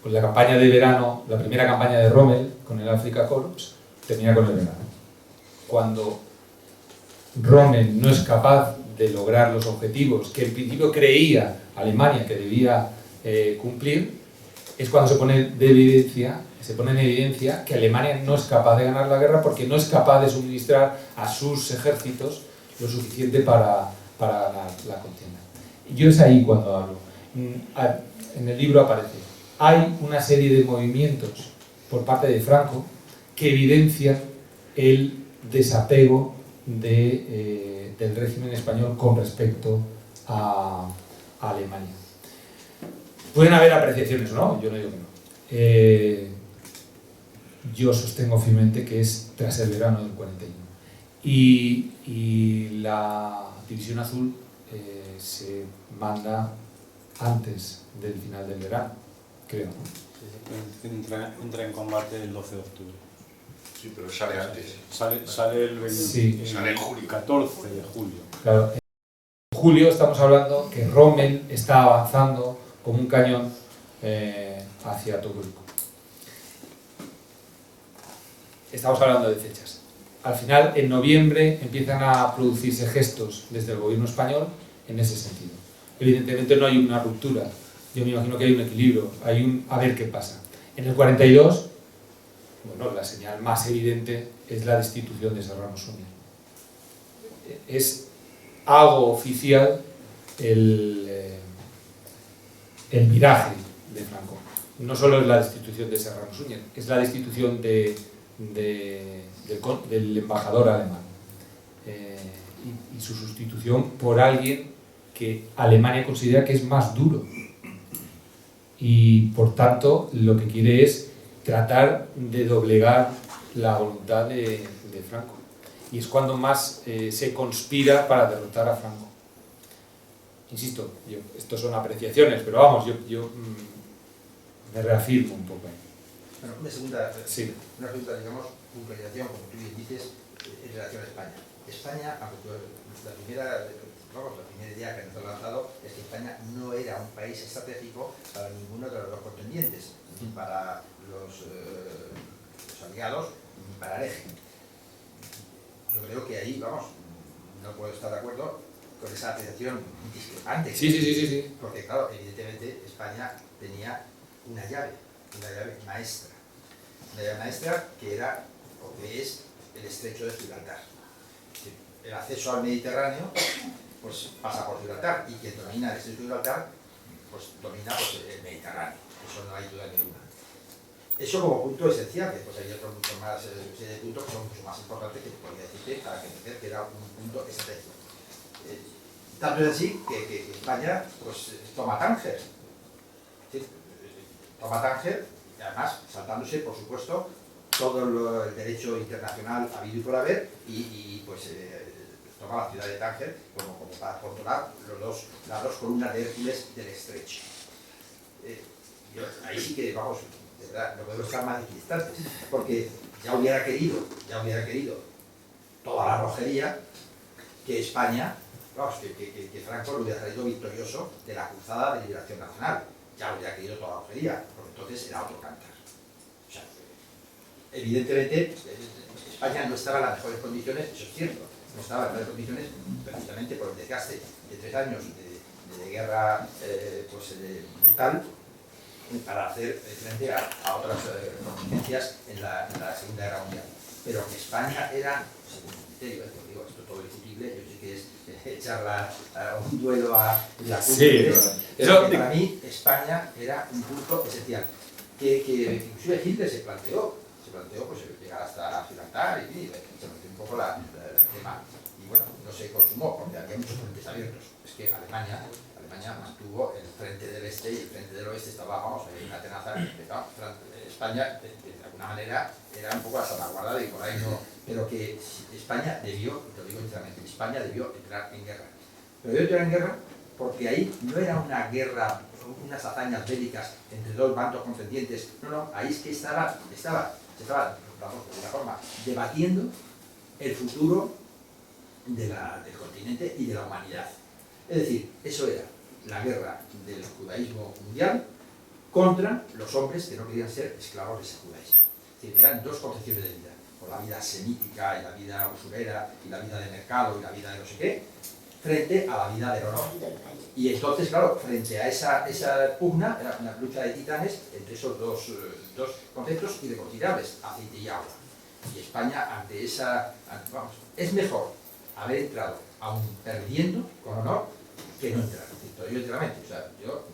pues la campaña de verano, la primera campaña de Rommel con el Afrika Korps, termina con el verano. Cuando Rommel no es capaz de lograr los objetivos que en principio creía Alemania que debía cumplir, es cuando se pone en evidencia que Alemania no es capaz de ganar la guerra porque no es capaz de suministrar a sus ejércitos lo suficiente para ganar la contienda. Yo es ahí cuando hablo. En el libro aparece, hay una serie de movimientos por parte de Franco que evidencian el desapego del régimen español con respecto a Alemania. Pueden haber apreciaciones, ¿no? Yo no digo que no. Yo sostengo firmemente que es tras el verano del 41. Y la División Azul se manda antes del final del verano, creo. Entra en combate el 12 de octubre. Sí, pero sale antes. Sale el 20, Sí. Sale en julio. 14 de julio. Claro, en julio estamos hablando que Rommel está avanzando como un cañón hacia Tobruk. Estamos hablando de fechas. Al final, en noviembre, empiezan a producirse gestos desde el gobierno español en ese sentido. Evidentemente no hay una ruptura, yo me imagino que hay un equilibrio, hay un a ver qué pasa. En el 42, bueno, la señal más evidente es la destitución de Serrano Suñer. Es algo oficial el viraje de Franco. No solo es la destitución de Serrano Suñer, es la destitución del embajador alemán y su sustitución por alguien que Alemania considera que es más duro y por tanto lo que quiere es tratar de doblegar la voluntad de Franco, y es cuando más se conspira para derrotar a Franco. Insisto, estos son apreciaciones, pero vamos, yo me reafirmo un poco. Bueno, una segunda, Sí. digamos, puntualización, como tú bien dices, en relación a España. España, aunque la primera idea que nos ha lanzado es que España no era un país estratégico para ninguno de los dos contendientes, ni para los aliados, ni para el eje. Yo creo que ahí, vamos, no puedo estar de acuerdo con esa apreciación discrepante. Sí. Porque, claro, evidentemente España tenía una llave maestra. Una llave maestra que era, o que es, el estrecho de Gibraltar. El acceso al Mediterráneo pues pasa por Gibraltar, y quien domina el estrecho de Gibraltar pues domina pues, el Mediterráneo. Eso no hay duda ninguna. Eso como punto esencial, que pues hay otros muchos más serie de puntos que son mucho más importantes que podría decirte para que entender que era un punto estratégico. Tanto es así que España pues toma Tánger. Toma Tánger, y además saltándose, por supuesto, todo el derecho internacional habido y por haber, y pues toma la ciudad de Tánger como para controlar las dos columnas de Hércules del estrecho. Ahí sí que, vamos, de verdad, no podemos estar más distantes, porque ya hubiera querido toda la rojería que España, vamos, que Franco lo hubiera salido victorioso de la cruzada de liberación nacional. Ya hubiera querido toda la rojería, porque entonces era otro cantar. O sea, evidentemente, España no estaba en las mejores condiciones, eso es cierto, no estaba en las mejores condiciones precisamente por el desgaste de 3 años de guerra brutal, para hacer frente a otras contingencias en la Segunda Guerra Mundial. Pero que España era, según mi criterio, digo, esto todo discutible, yo sé que es echar un duelo a la Sí, pero que para mí España era un punto esencial, que inclusive Hitler se planteó pues llegar hasta Gibraltar y se metió un poco el tema, y bueno, no se consumó porque había muchos frentes abiertos. Es que Alemania mantuvo el frente del este y el frente del oeste estaba, vamos, en una tenaza. España, de alguna alguna manera era un poco la salvaguarda de por ahí no, pero que España debió, te lo digo sinceramente, España debió entrar en guerra. Pero debió entrar en guerra porque ahí no era una guerra, unas hazañas bélicas entre dos bandos contendientes, no, ahí es que se estaba, vamos, de alguna forma, debatiendo el futuro del continente y de la humanidad. Es decir, eso era la guerra del judaísmo mundial contra los hombres que no querían ser esclavos de ese judaísmo. Es decir, eran dos concepciones de vida, por la vida semítica y la vida usurera y la vida de mercado y la vida de no sé qué, frente a la vida del honor. Y entonces, claro, frente a esa pugna, era una lucha de titanes entre esos dos conceptos irreconciliables, aceite y agua. Y España, ante esa, vamos, es mejor haber entrado aún perdiendo con honor que no entrar. Yo enteramente, o sea, yo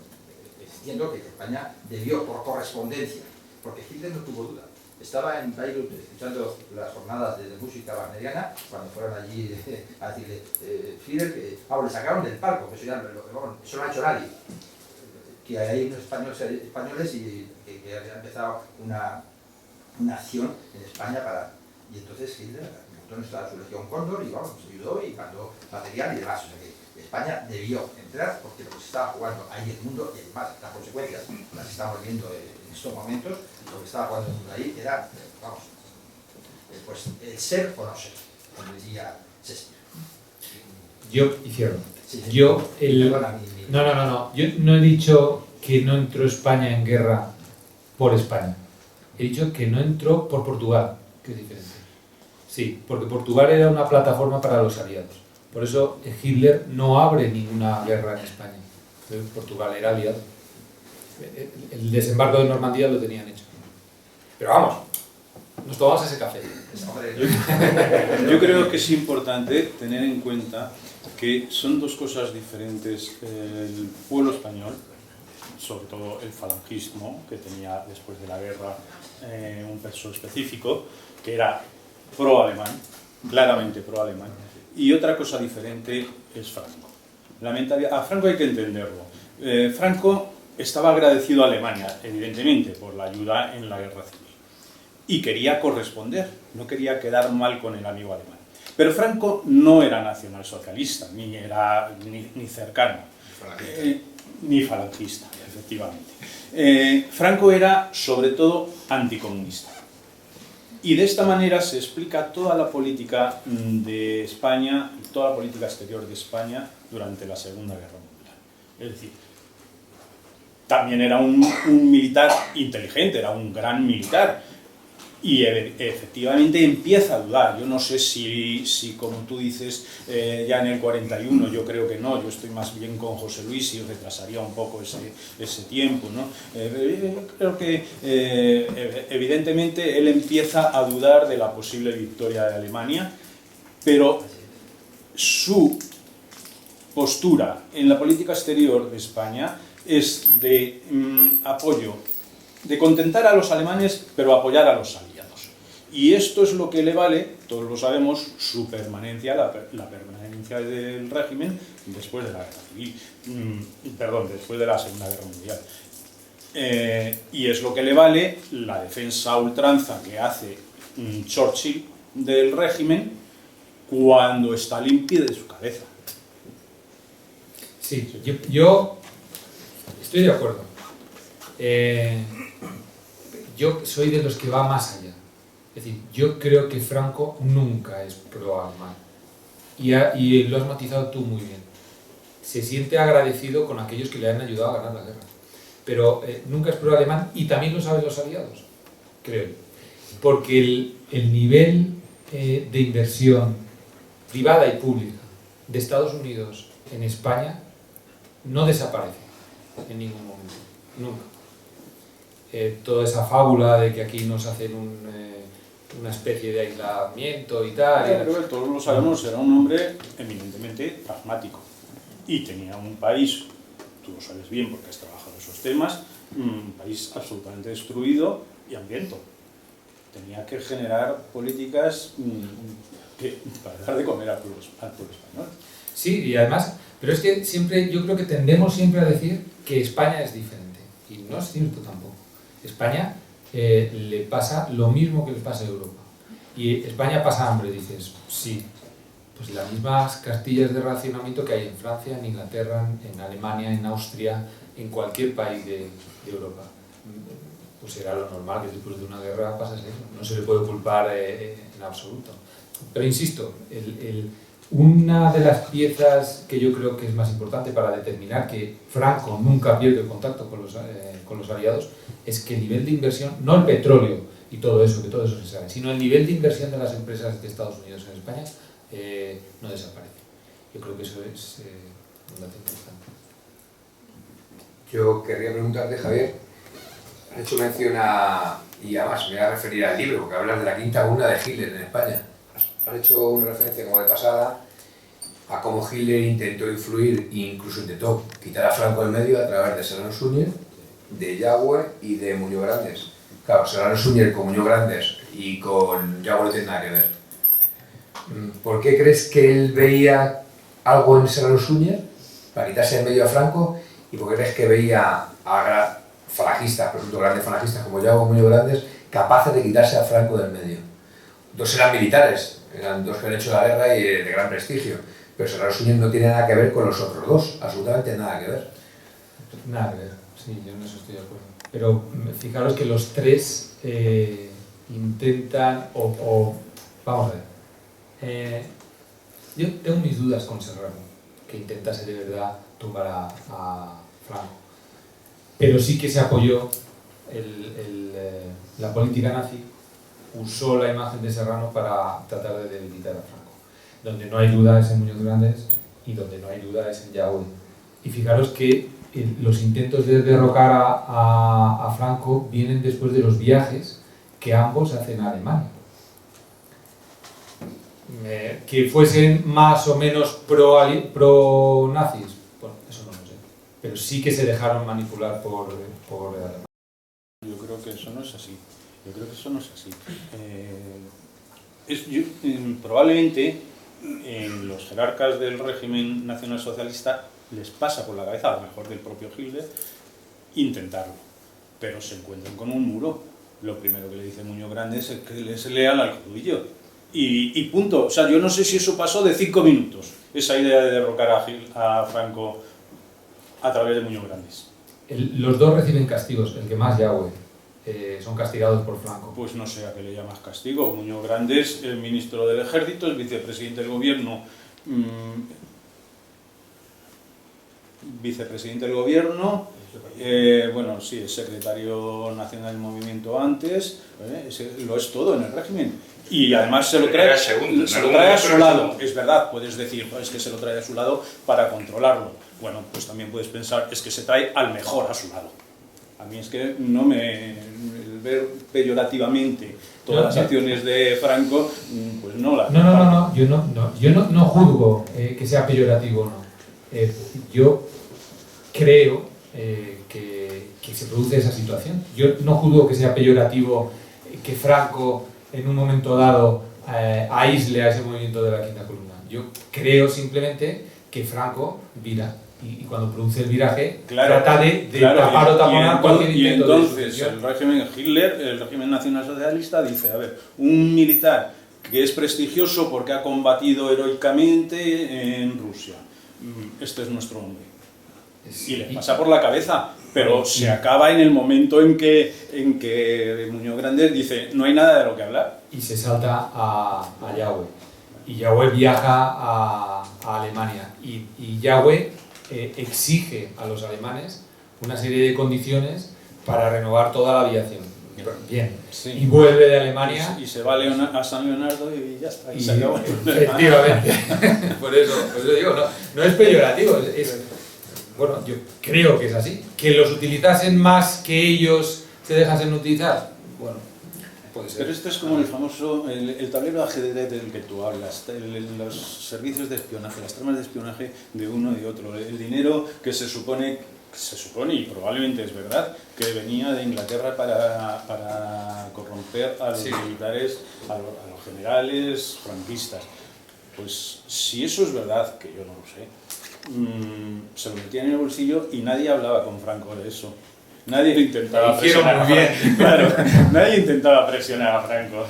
entiendo que España debió por correspondencia, porque Hitler no tuvo duda. Estaba en Beirut escuchando las jornadas de música wagneriana cuando fueron allí a decirle Führer que le sacaron del palco, que eso no ha hecho nadie. Que hay unos españoles y que había empezado una acción en España para... Y entonces Hitler montó nuestra su legión Cóndor y vamos, nos ayudó y mandó material y demás. O sea que España debió entrar porque lo que se estaba jugando ahí el mundo y además las consecuencias las estamos viendo en estos momentos, lo que estaba jugando el mundo ahí era, vamos, pues el ser o no ser, como decía Shakespeare. Yo no he dicho que no entró España en guerra por España. He dicho que no entró por Portugal, que es diferente. Sí, porque Portugal era una plataforma para los aliados. Por eso Hitler no abre ninguna guerra en España. Entonces, Portugal era aliado. El desembarco de Normandía lo tenían hecho. Pero vamos, nos tomamos ese café. Yo creo que es importante tener en cuenta que son dos cosas diferentes. El pueblo español, sobre todo el falangismo, que tenía después de la guerra un peso específico, que era pro-alemán, claramente pro-alemán, y otra cosa diferente es Franco. A Franco hay que entenderlo. Franco estaba agradecido a Alemania, evidentemente, por la ayuda en la guerra civil, y quería corresponder, no quería quedar mal con el amigo alemán. Pero Franco no era nacionalsocialista, ni cercano, ni falangista, efectivamente. Franco era, sobre todo, anticomunista. Y de esta manera se explica toda la política de España, toda la política exterior de España durante la Segunda Guerra Mundial. Es decir, también era un militar inteligente, era un gran militar. Y efectivamente empieza a dudar. Yo no sé si como tú dices, ya en el 41, yo creo que no, yo estoy más bien con José Luis y retrasaría un poco ese tiempo, ¿no? Creo que evidentemente él empieza a dudar de la posible victoria de Alemania, pero su postura en la política exterior de España es de apoyo, de contentar a los alemanes, pero apoyar a los aliados. Y esto es lo que le vale, todos lo sabemos, su permanencia, la permanencia del régimen después de la guerra civil, después de la Segunda Guerra Mundial. Y es lo que le vale la defensa a ultranza que hace Churchill del régimen cuando Stalin pide su cabeza. Sí, yo estoy de acuerdo. Yo soy de los que va más allá. Es decir, yo creo que Franco nunca es pro-alemán. Y lo has matizado tú muy bien. Se siente agradecido con aquellos que le han ayudado a ganar la guerra. Pero nunca es pro-alemán y también lo saben los aliados, creo. Porque el nivel de inversión privada y pública de Estados Unidos en España no desaparece en ningún momento. Nunca. Toda esa fábula de que aquí nos hacen una especie de aislamiento y tal. Creo que todos lo sabemos, era un hombre eminentemente pragmático y tenía un país, tú lo sabes bien porque has trabajado esos temas, un país absolutamente destruido y hambriento. Tenía que generar políticas para dar de comer al pueblo español. Sí, y además, pero es que yo creo que tendemos siempre a decir que España es diferente, y no es cierto tampoco. España le pasa lo mismo que le pasa a Europa. Y España pasa hambre, dices, sí, pues las mismas castillas de racionamiento que hay en Francia, en Inglaterra, en Alemania, en Austria, en cualquier país de Europa. Pues era lo normal que después de una guerra pasase eso. No se le puede culpar en absoluto. Pero insisto, una de las piezas que yo creo que es más importante para determinar que Franco nunca pierde el contacto con los aliados es que el nivel de inversión, no el petróleo y todo eso, que todo eso se sabe, sino el nivel de inversión de las empresas de Estados Unidos en España no desaparece. Yo creo que eso es un dato importante. Yo querría preguntarte, Javier, has hecho mención y además me voy a referir al libro, porque hablas de la quinta una de Hitler en España. Has hecho una referencia como de pasada a cómo Hitler intentó influir e incluso intentó quitar a Franco del medio a través de Serrano Suñer, de Yagüe y de Muñoz Grandes. Claro, Serrano Suñer con Muñoz Grandes y con Yagüe no tiene nada que ver. ¿Por qué crees que él veía algo en Serrano Suñer para quitarse del medio a Franco? ¿Y por qué crees que veía a falangistas, presuntos grandes falangistas como Yagüe y Muñoz Grandes, capaces de quitarse a Franco del medio? Dos eran militares, eran dos que han hecho la guerra y de gran prestigio, pero Serrano Suñer no tiene nada que ver con los otros dos, absolutamente nada que ver. Nada que ver, sí, yo en eso estoy de acuerdo. Pero fijaros que los tres intentan, vamos a ver, yo tengo mis dudas con Serrano, que intentase de verdad tumbar a Franco, pero sí que se apoyó la política nazi, usó la imagen de Serrano para tratar de debilitar a Franco. Donde no hay duda es en Muñoz Grandes y donde no hay duda es en Yagüe. Y fijaros que los intentos de derrocar a Franco vienen después de los viajes que ambos hacen a Alemania. Que fuesen más o menos pro-nazis, bueno, eso no lo sé. Pero sí que se dejaron manipular por Alemania. Yo creo que eso no es así. Probablemente en los jerarcas del régimen nacionalsocialista les pasa por la cabeza, a lo mejor del propio Hitler, intentarlo, pero se encuentran con un muro. Lo primero que le dice Muñoz Grandes es que les leal al judío y punto. O sea, yo no sé si eso pasó de 5 minutos, esa idea de derrocar a Franco a través de Muñoz Grandes. Los dos reciben castigos, el que más Yagüe. Son castigados por Franco. Pues no sé a qué le llamas castigo. Muñoz Grandes, el ministro del Ejército, el vicepresidente del Gobierno, bueno, sí, el secretario nacional del movimiento antes, lo es todo en el régimen. Y además se lo trae a su lado. Es verdad, puedes decir, es que se lo trae a su lado para controlarlo. Bueno, pues también puedes pensar, es que se trae al mejor a su lado. A mí es que el ver peyorativamente todas las acciones de Franco, pues no las... No, yo no juzgo que sea peyorativo o no. Yo creo que se produce esa situación. Yo no juzgo que sea peyorativo que Franco en un momento dado aísle a ese movimiento de la quinta columna. Yo creo simplemente que Franco vira. Y cuando produce el viraje, trata de tapar o taponar cualquier intento de entonces el régimen Hitler, el régimen nacionalsocialista, dice, a ver, un militar que es prestigioso porque ha combatido heroicamente en Rusia, este es nuestro hombre. Y le pasa por la cabeza, pero se acaba en el momento en que Muñoz Grandes dice, no hay nada de lo que hablar. Y se salta a Yagüe. Y Yagüe viaja a Alemania. Y Yagüe exige a los alemanes una serie de condiciones para renovar toda la aviación. Bien. Sí. Y vuelve de Alemania. Y se va a San Leonardo y ya está. Y se acabó. Efectivamente. por eso digo, no es peyorativo. Bueno, yo creo que es así. Que los utilizasen más que ellos se dejasen utilizar. Bueno, puede ser. Pero esto es como el famoso, el tablero de ajedrez del que tú hablas, los servicios de espionaje, las tramas de espionaje de uno y otro, el dinero que se supone y probablemente es verdad, que venía de Inglaterra para corromper a los militares, a los generales franquistas. Pues si eso es verdad, que yo no lo sé, se lo metían en el bolsillo y nadie hablaba con Franco de eso. Nadie intentaba hicieron presionar muy a Franco. Claro, nadie intentaba presionar a Franco.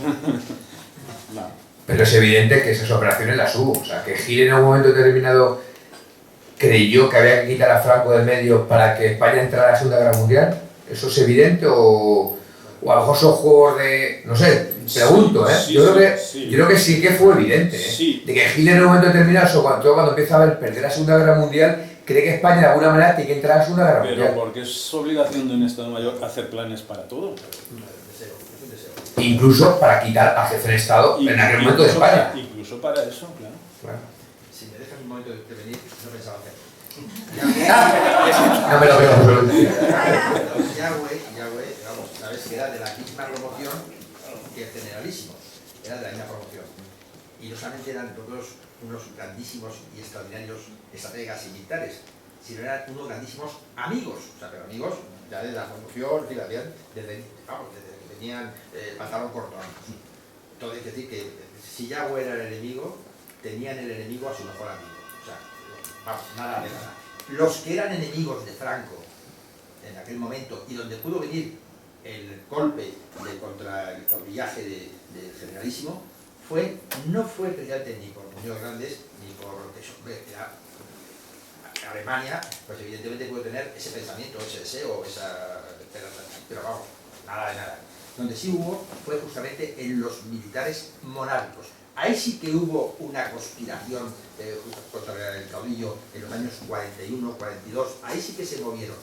No. Pero es evidente que esas operaciones las hubo. O sea, que Gil en un momento determinado creyó que había que quitar a Franco del medio para que España entrara a la Segunda Guerra Mundial. ¿Eso es evidente o a lo mejor son juegos de... no sé, pregunto, ¿eh? Sí, yo sí. creo que sí que fue evidente, ¿eh? Sí. De que Gil en un momento determinado, todo cuando empieza a ver perder la Segunda Guerra Mundial, cree que España de alguna manera tiene que entrar a la Segunda Guerra Pero Mundial. porque es obligación de un Estado Mayor hacer planes para todo. Es un deseo. Incluso para quitar al jefe de Estado en aquel momento de España. Incluso para eso, claro. Claro. Si me dejas un momento de intervenir, no pensaba hacerlo. No me lo creo, Yahweh, vamos, sabes que era de la misma promoción que el generalísimo, era de la misma promoción. Y no solamente eran todos unos grandísimos y extraordinarios estrategas y militares, sino eran unos grandísimos amigos, o sea, pero amigos ya de la promoción, que desde que tenían pantalón corto. Entonces, es decir, que si Yahweh era el enemigo, tenían el enemigo a su mejor amigo. O sea, vamos, nada de nada. Los que eran enemigos de Franco en aquel momento y donde pudo venir el golpe contra el cabrillaje del generalísimo no fue precisamente ni por Muñoz Grandes ni por eso. Alemania, pues evidentemente puede tener ese pensamiento, ese deseo, esa esperanza, pero vamos, nada de nada. Donde sí hubo fue justamente en los militares monárquicos. Ahí sí que hubo una conspiración contra el caudillo en los años 41, 42, ahí sí que se movieron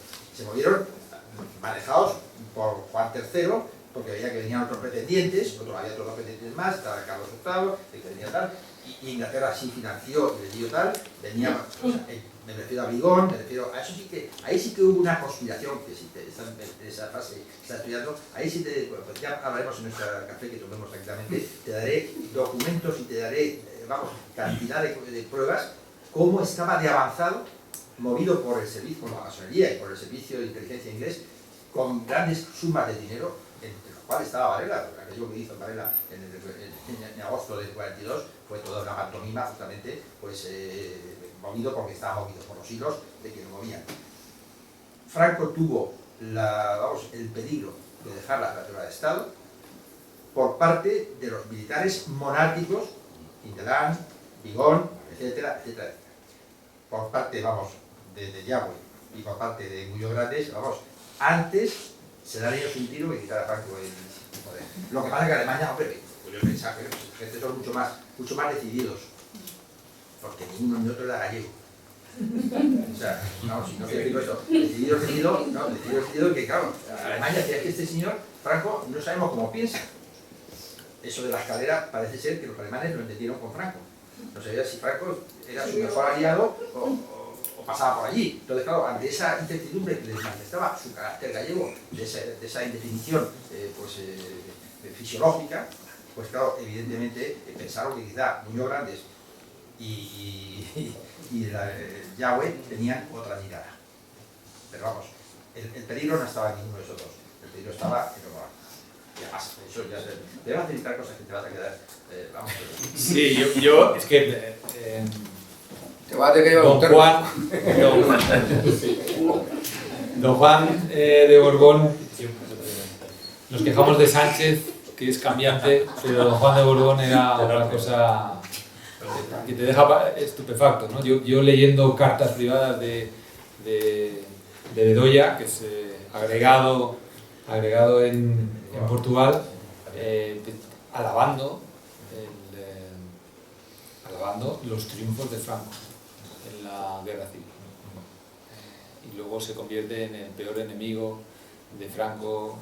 manejados por Juan III, porque veía que venían otros pretendientes, había otros pretendientes más, estaba Carlos VIII, que venía tal, y Inglaterra sí financió y le dio tal, venía, me refiero a Vigón, me refiero a eso sí que, ahí sí que hubo una conspiración, que si te están en esa fase, estás estudiando, ahí sí pues ya hablaremos en nuestra café que tomemos tranquilamente, te daré documentos y te daré, cantidad de pruebas, cómo estaba de avanzado, movido por el servicio, por la masonería y por el servicio de inteligencia inglés, con grandes sumas de dinero, entre los cuales estaba Varela, aquello que hizo Varela en agosto del 42, fue toda una pantomima justamente, pues movido porque estaba movido por los hilos de que lo movían. Franco tuvo el peligro de dejar la jefatura de Estado por parte de los militares monárquicos, Indelán, Vigón, etcétera, etcétera, etcétera. Por parte, de Yahweh y por parte de Muñoz Grandes, antes se dan ellos un tiro que quitar a Franco el poder. Lo que pasa es que Alemania, pues yo pensaba que los gente son mucho más decididos, porque ni uno ni otro era gallego. O sea, si no te digo eso, decidido que, claro, Alemania decía que este señor, Franco, no sabemos cómo piensa. Eso de la escalera parece ser que los alemanes lo entendieron con Franco. No sabía si Franco era su mejor aliado o pasaba por allí. Entonces, claro, ante esa incertidumbre que les manifestaba su carácter gallego, de esa indefinición fisiológica, pues claro, evidentemente pensaron que quizá Muñoz Grandes y Yahweh tenían otra mirada. Pero el peligro no estaba en ninguno de esos dos, el peligro estaba en lo moral. Y además, eso ya te vas a necesitar cosas que te vas a quedar, Sí, yo es que Te vas a tener que llevar un termo. Don Juan de Borbón, nos quejamos de Sánchez, que es cambiante, pero Don Juan de Borbón era una cosa que te deja estupefacto, ¿no? Yo leyendo cartas privadas de Bedoya, que es agregado en Portugal, alabando los triunfos de Franco en la guerra civil. Y luego se convierte en el peor enemigo de Franco.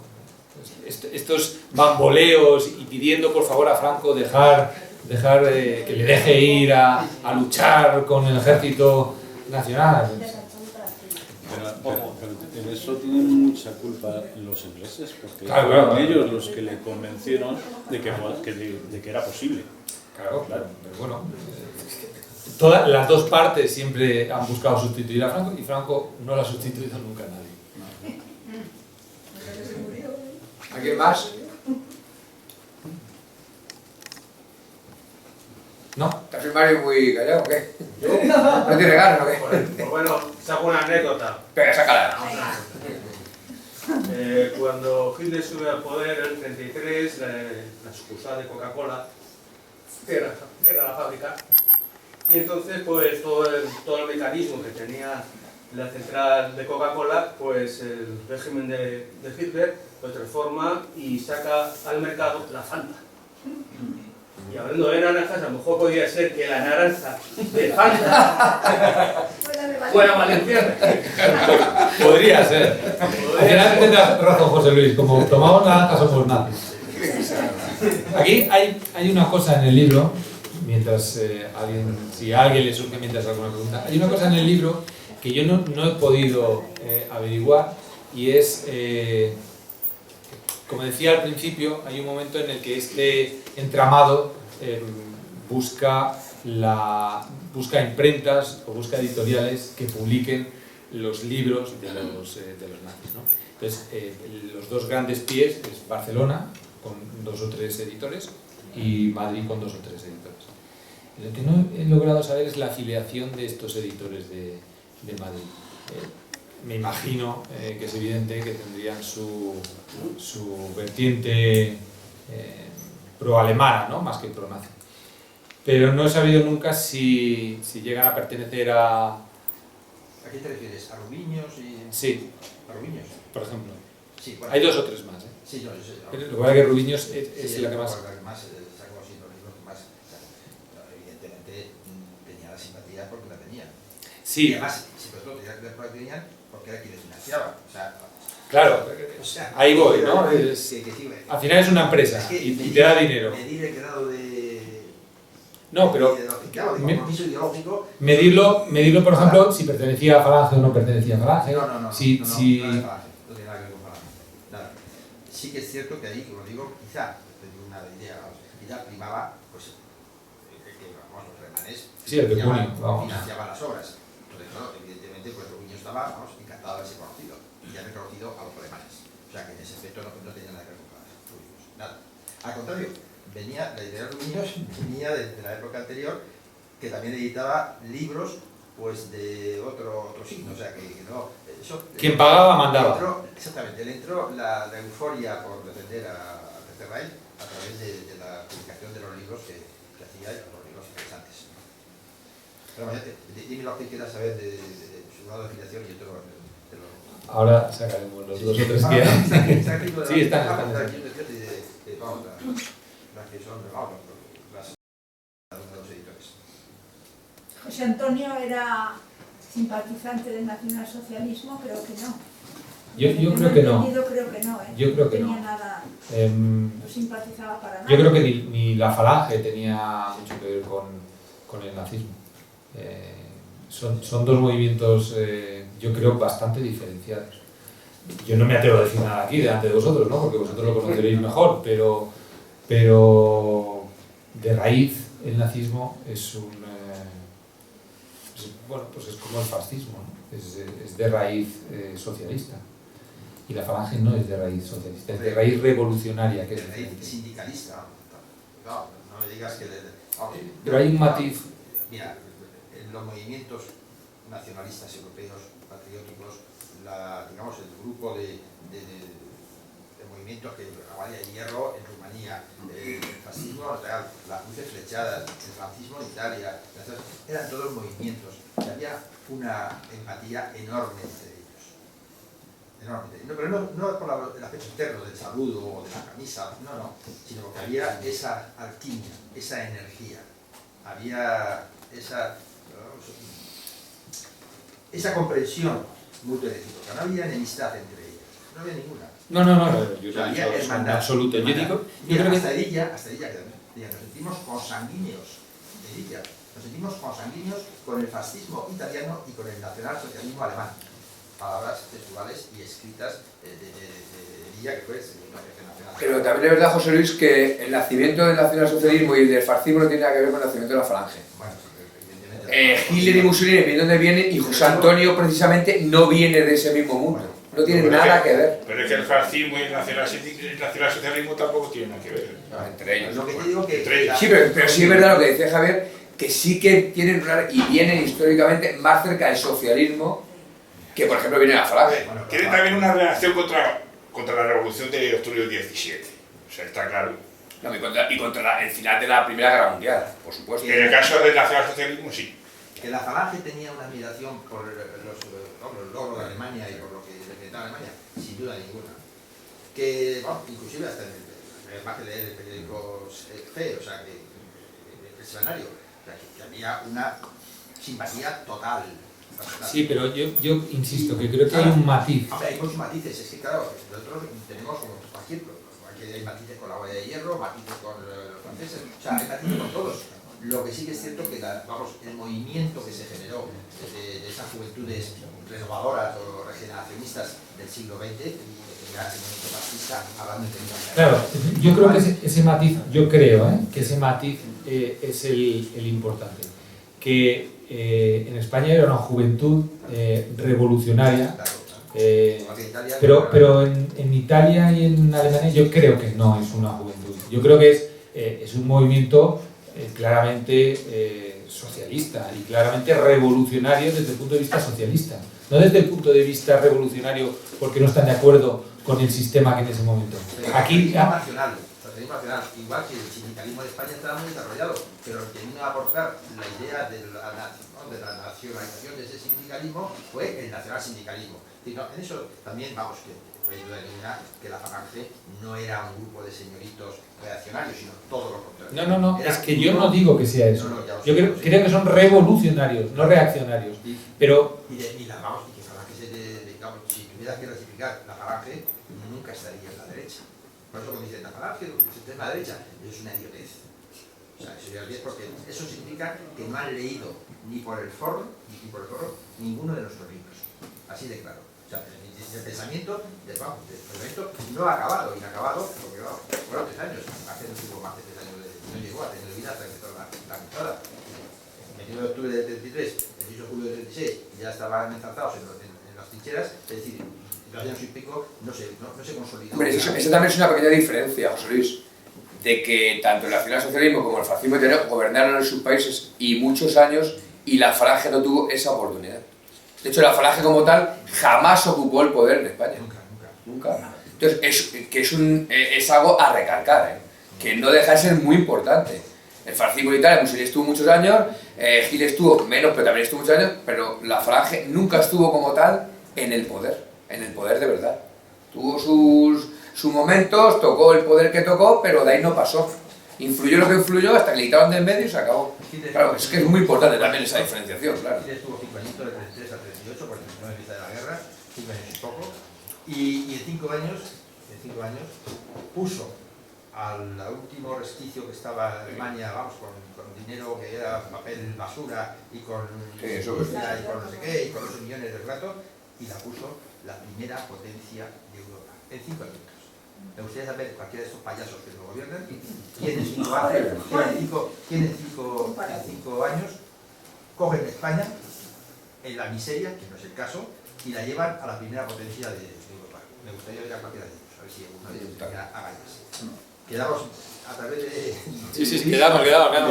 Pues estos bamboleos y pidiendo por favor a Franco dejar que le deje ir a luchar con el ejército nacional. Pero en eso tienen mucha culpa los ingleses, porque Claro. fueron ellos los que le convencieron de que era posible. Claro, pero bueno, todas las dos partes siempre han buscado sustituir a Franco y Franco no lo ha sustituido nunca a nadie. ¿Alguien más? ¿No? ¿Te has Mario muy callado o qué? ¿No tiene ganas o qué? Pues bueno, saco una anécdota. Venga, sácala. Cuando Hitler sube al poder en el 33, la sucursal de Coca-Cola cierra la fábrica y entonces pues todo el mecanismo que tenía la central de Coca-Cola, pues el régimen de Hitler lo transforma y saca al mercado la Fanta. Y hablando de naranjas, a lo mejor podría ser que la naranja de Fanta fuera valenciana. Podría ser. Al final tendrás razón, José Luis, como tomamos naranjas somos nazis. Aquí hay una cosa en el libro, mientras si a alguien le surge mientras alguna pregunta, hay una cosa en el libro que yo no he podido averiguar y es, como decía al principio, hay un momento en el que este entramado busca imprentas o busca editoriales que publiquen los libros de los nazis, ¿no? Entonces, los dos grandes pies es Barcelona, con 2 o 3 editores, y Madrid con 2 o 3 editores. Lo que no he logrado saber es la afiliación de estos editores de Madrid. Me imagino que es evidente que tendrían su vertiente pro-alemana, ¿no? Más que pro-nazi. Pero no he sabido nunca si llegan a pertenecer a... ¿A qué te refieres? ¿A Rubiños? Sí. ¿A Rubiños? Por ejemplo. Sí, bueno. Hay 2 o 3 más, ¿eh? Sí, yo sé. Pero lo que pasa es que Rubiños es la que más... Sacó así los libros que más... Evidentemente tenía la simpatía porque la tenía. Sí. Y además, sobre todo tenía que ver por la que tenían porque era quien les financiaba. Claro, ahí voy, ¿no? Al final es una empresa y te da dinero. Medir el grado de... No, pero compromiso ideológico. medirlo, por ejemplo, si pertenecía a Falange o no pertenecía a Falange. No, no no tiene nada que ver con Falange. Nada. Sí que es cierto que ahí, como digo, quizá, tengo una idea, quizá primaba, pues, vamos, los remanes financiaban las obras. Entonces, claro, evidentemente, pues Rubiño estaba, vamos, encantado de ser conocido. Y ya reconocido a los alemanes. O sea, que en ese aspecto no tenía nada que ver con Rubiños. Nada. Al contrario, la editorial Rubiños venía de la época anterior, que también editaba libros pues de otro signo, o sea que no... Quien pagaba mandaba. Exactamente, le entró la euforia por defender a Tercer Reich a través de la publicación de los libros que hacía, los libros interesantes. Pero dime lo que quieras saber de su grado de afiliación y yo te lo... Ahora sacaremos los 2 o 3 que hay. Sí, están. Vamos, las que son, vamos, las de los editores. José Antonio era simpatizante del nacionalsocialismo, creo que no. Yo creo que no. Creo que no, ¿eh? Yo creo que no. No. No simpatizaba para nada. Yo creo que ni la Falange tenía mucho que ver con el nazismo. Son 2 movimientos, yo creo, bastante diferenciados. Yo no me atrevo a decir nada aquí delante de vosotros, ¿no? Porque vosotros lo conoceréis mejor, pero de raíz el nazismo es pues es como el fascismo, ¿no? Es de raíz socialista. Y la Falange no es de raíz socialista, es de raíz revolucionaria. Que de raíz sindicalista. No me digas que... Pero hay un matiz. Mira, en los movimientos nacionalistas europeos, patrióticos, digamos, el grupo de movimientos que la Guardia de Hierro en Rumanía, el fascismo, las cruces flechadas, el franquismo en Italia, eran todos movimientos que había una empatía enorme entre ellos. Enorme. Pero no por el aspecto externo del saludo o de la camisa, no, sino porque había esa alquimia, esa energía, había esa comprensión mutua y recíproca. No había enemistad entre ellas, no había ninguna. No, yo había hermandad. Absoluto. Yo creo que hasta ella que nos sentimos consanguíneos de ella. Nos sentimos consanguíneos con el fascismo italiano y con el nacionalsocialismo alemán. Palabras textuales y escritas de ella, que fue nacional. Pero también es verdad, José Luis, que el nacimiento del nacionalsocialismo y del fascismo no tiene nada que ver con el nacimiento de la Falange. Bueno, evidentemente. Hitler y Mussolini vienen donde vienen y José Antonio precisamente no viene de ese mismo mundo. No tiene nada que ver. Pero es que el fascismo y el nacionalsocialismo tampoco tienen nada que ver. No, entre ellos. Lo que te digo que... Sí, pero sí es verdad lo que decía Javier, que sí que tienen y vienen históricamente más cerca del socialismo que, por ejemplo, viene la Falange. Tiene también una reacción contra contra la revolución de octubre del 17. O sea, está claro. No, y contra el final de la Primera Guerra Mundial, por supuesto. Y en el caso del nacionalsocialismo, sí. Que la Falange tenía una admiración por los logros de Alemania y por lo que representaba Alemania, sin duda ninguna. Que, bueno, inclusive hasta en el más que leer el periódico Fe, o sea, el escenario, o sea, que había una simpatía total. Sí, pero yo insisto que creo que hay un matiz. Hombre, hay muchos matices, es que claro, nosotros tenemos como cualquier, aquí hay matices con la huella de hierro, matices con los franceses, o sea, hay matices con todos. Lo que sí que es cierto que el movimiento que se generó de esas juventudes renovadoras o regeneracionistas del siglo XX, era el movimiento fascista hablando en términos. Claro, yo creo que ese matiz, yo creo que ese matiz es el importante. Que en España era una juventud revolucionaria, pero en Italia y en Alemania yo creo que no es una juventud. Yo creo que es un movimiento claramente socialista y claramente revolucionario desde el punto de vista socialista, no desde el punto de vista revolucionario porque no están de acuerdo con el sistema que en ese momento. Aquí nacional, igual que el sindicalismo de España estaba muy desarrollado, pero el que vino a aportar la idea de la nacionalización de ese sindicalismo fue el nacionalsindicalismo. En eso también, vamos, que no hay duda ninguna que la Falange no era un grupo de señoritos reaccionarios, sino todo lo contrario. No, es que yo no digo que sea eso. Yo creo que son revolucionarios, no reaccionarios. Pero... Y que Falange digamos, si tuvieras que clasificar la Falange, nunca estaría en la derecha. Por eso cuando dicen la Falange, lo que está en la derecha, es una idiotez. O sea, es una idiotez porque eso significa que no han leído ni por el forro, ninguno de nuestros libros. Así de claro. O sea, el pensamiento no ha acabado, inacabado, porque fueron 3 años, hace no tuvo más de 3 años, no llegó a tener vida hasta que empezó la cruzada. El 21 de octubre del 33, el 6 de julio del 36, ya estaban enzarzados en las trincheras, es decir, los años y pico no se consolidó. Hombre, eso también es una pequeña diferencia, José Luis, de que tanto el nacionalsocialismo como el fascismo italiano gobernaron en sus países y muchos años y la Falange no tuvo esa oportunidad. De hecho, la Falange como tal jamás ocupó el poder en España. Nunca. Entonces, es algo a recalcar, que no deja de ser muy importante. El fascismo en Italia, Mussolini estuvo muchos años, Gil estuvo menos, pero también estuvo muchos años, pero la Falange nunca estuvo como tal en el poder de verdad. Tuvo sus momentos, tocó el poder que tocó, pero de ahí no pasó. Influyó lo que influyó hasta que le quitaron de en medio y se acabó. Claro, es que es muy importante también esa diferenciación, claro. Gil estuvo 5 añitos, de 33 a 38, porque no empieza de la guerra, 5 años y poco, y en 5 años puso al último resquicio que estaba en Alemania, vamos, con dinero que era papel basura y con y con no sé qué, y con esos millones de ratos, y la puso la primera potencia de Europa, en 5 años. Me gustaría saber, cualquiera de estos payasos que lo gobiernan, quién en 5 años cogen España en la miseria, que no es el caso, y la llevan a la primera potencia de Europa. Me gustaría ver a cualquiera de ellos, a ver si alguno de ellos haga eso. Quedamos a través de... Sí, quedamos.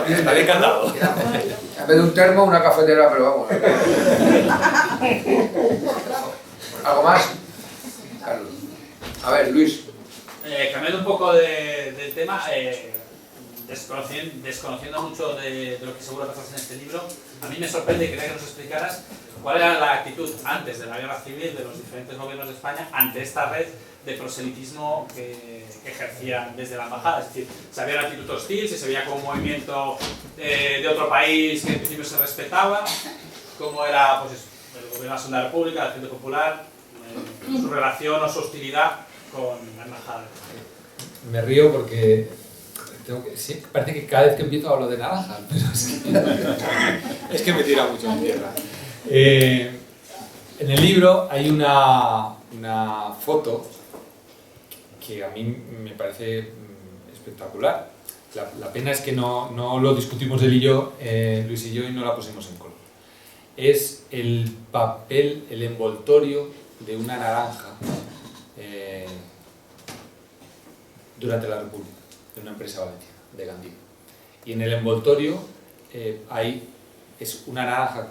Estaré encantado. En vez de un termo, una cafetera, pero vamos. ¿Algo más? Carlos. A ver, Luis. Cambiando un poco del tema, desconociendo mucho de lo que seguro que haces en este libro, a mí me sorprende y quería que nos explicaras cuál era la actitud antes de la guerra civil de los diferentes gobiernos de España ante esta red de proselitismo que ejercían desde la embajada. Es decir, si había una actitud hostil, si se veía como un movimiento de otro país que en principio se respetaba, cómo era pues, el gobierno de la República, la Frente Popular, su relación o su hostilidad con la embajada. Me río porque parece que cada vez que empiezo hablo de naranjas, pero es que me tira mucho en tierra. En el libro hay una foto que a mí me parece espectacular. La pena es que no lo discutimos él y yo, Luis y yo, y no la pusimos en color. Es el papel, el envoltorio de una naranja durante la República, de una empresa valenciana, de Gandhi. Y en el envoltorio es una naranja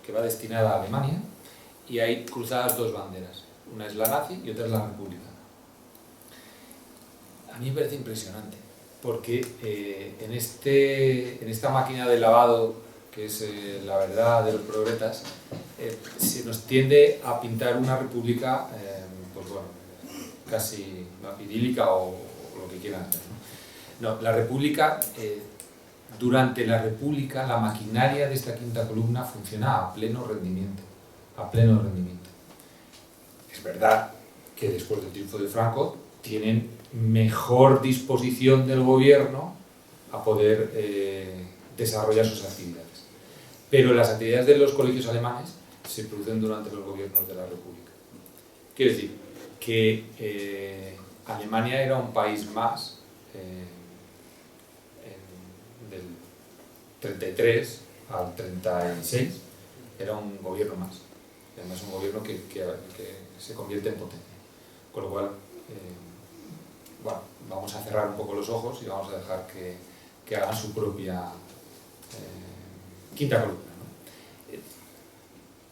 que va destinada a Alemania y hay cruzadas 2 banderas. Una es la nazi y otra es la republicana. A mí me parece impresionante, porque en esta máquina de lavado, que es la verdad de los progretas, se nos tiende a pintar una república, pues bueno, casi idílica o lo que quieran hacer, ¿no? No, la república, durante la república, la maquinaria de esta quinta columna funciona a pleno rendimiento, a pleno rendimiento. Es verdad que después del triunfo de Franco tienen mejor disposición del gobierno a poder desarrollar sus actividades. Pero las actividades de los colegios alemanes se producen durante los gobiernos de la República. Quiero decir que Alemania era un país más del 33 al 36, era un gobierno más. Además, un gobierno que se convierte en potencia. Con lo cual, bueno, vamos a cerrar un poco los ojos y vamos a dejar que hagan su propia quinta columna, ¿no?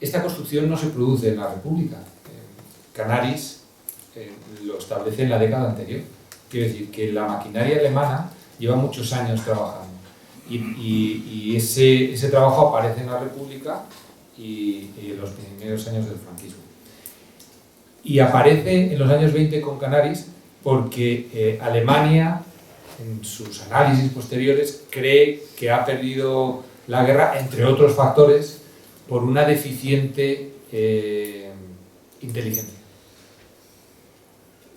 Esta construcción no se produce en la República. Canaris lo establece en la década anterior. Quiero decir que la maquinaria alemana lleva muchos años trabajando y ese trabajo aparece en la República y en los primeros años del franquismo. Y aparece en los años 20 con Canaris porque Alemania, en sus análisis posteriores, cree que ha perdido la guerra, entre otros factores, por una deficiente inteligencia.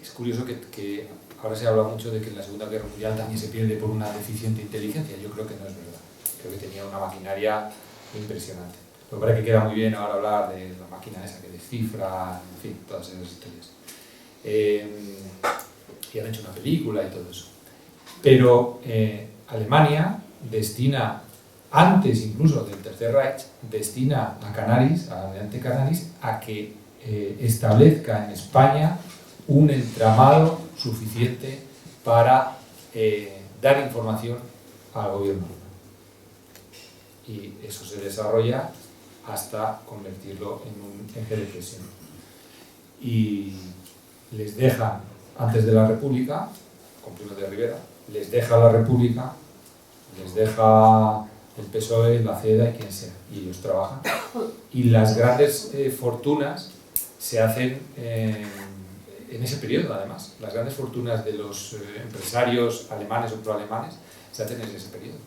Es curioso que ahora se habla mucho de que en la Segunda Guerra Mundial también se pierde por una deficiente inteligencia. Yo creo que no es verdad. Creo que tenía una maquinaria impresionante. Lo que parece que queda muy bien ahora hablar de la máquina esa que descifra, en fin, todas esas historias. Y han hecho una película y todo eso. Pero Alemania destina, antes incluso del Tercer Reich, destina a Canaris, a la Almirante Canaris, a que establezca en España un entramado suficiente para dar información al gobierno. Y eso se desarrolla hasta convertirlo en un eje de presión. Y les dejan, antes de la República, con Primo de Rivera, les deja la República, les deja el PSOE, la CEDA y quien sea, y ellos trabajan. Y las grandes fortunas se hacen en ese periodo, además. Las grandes fortunas de los empresarios alemanes o proalemanes se hacen en ese periodo.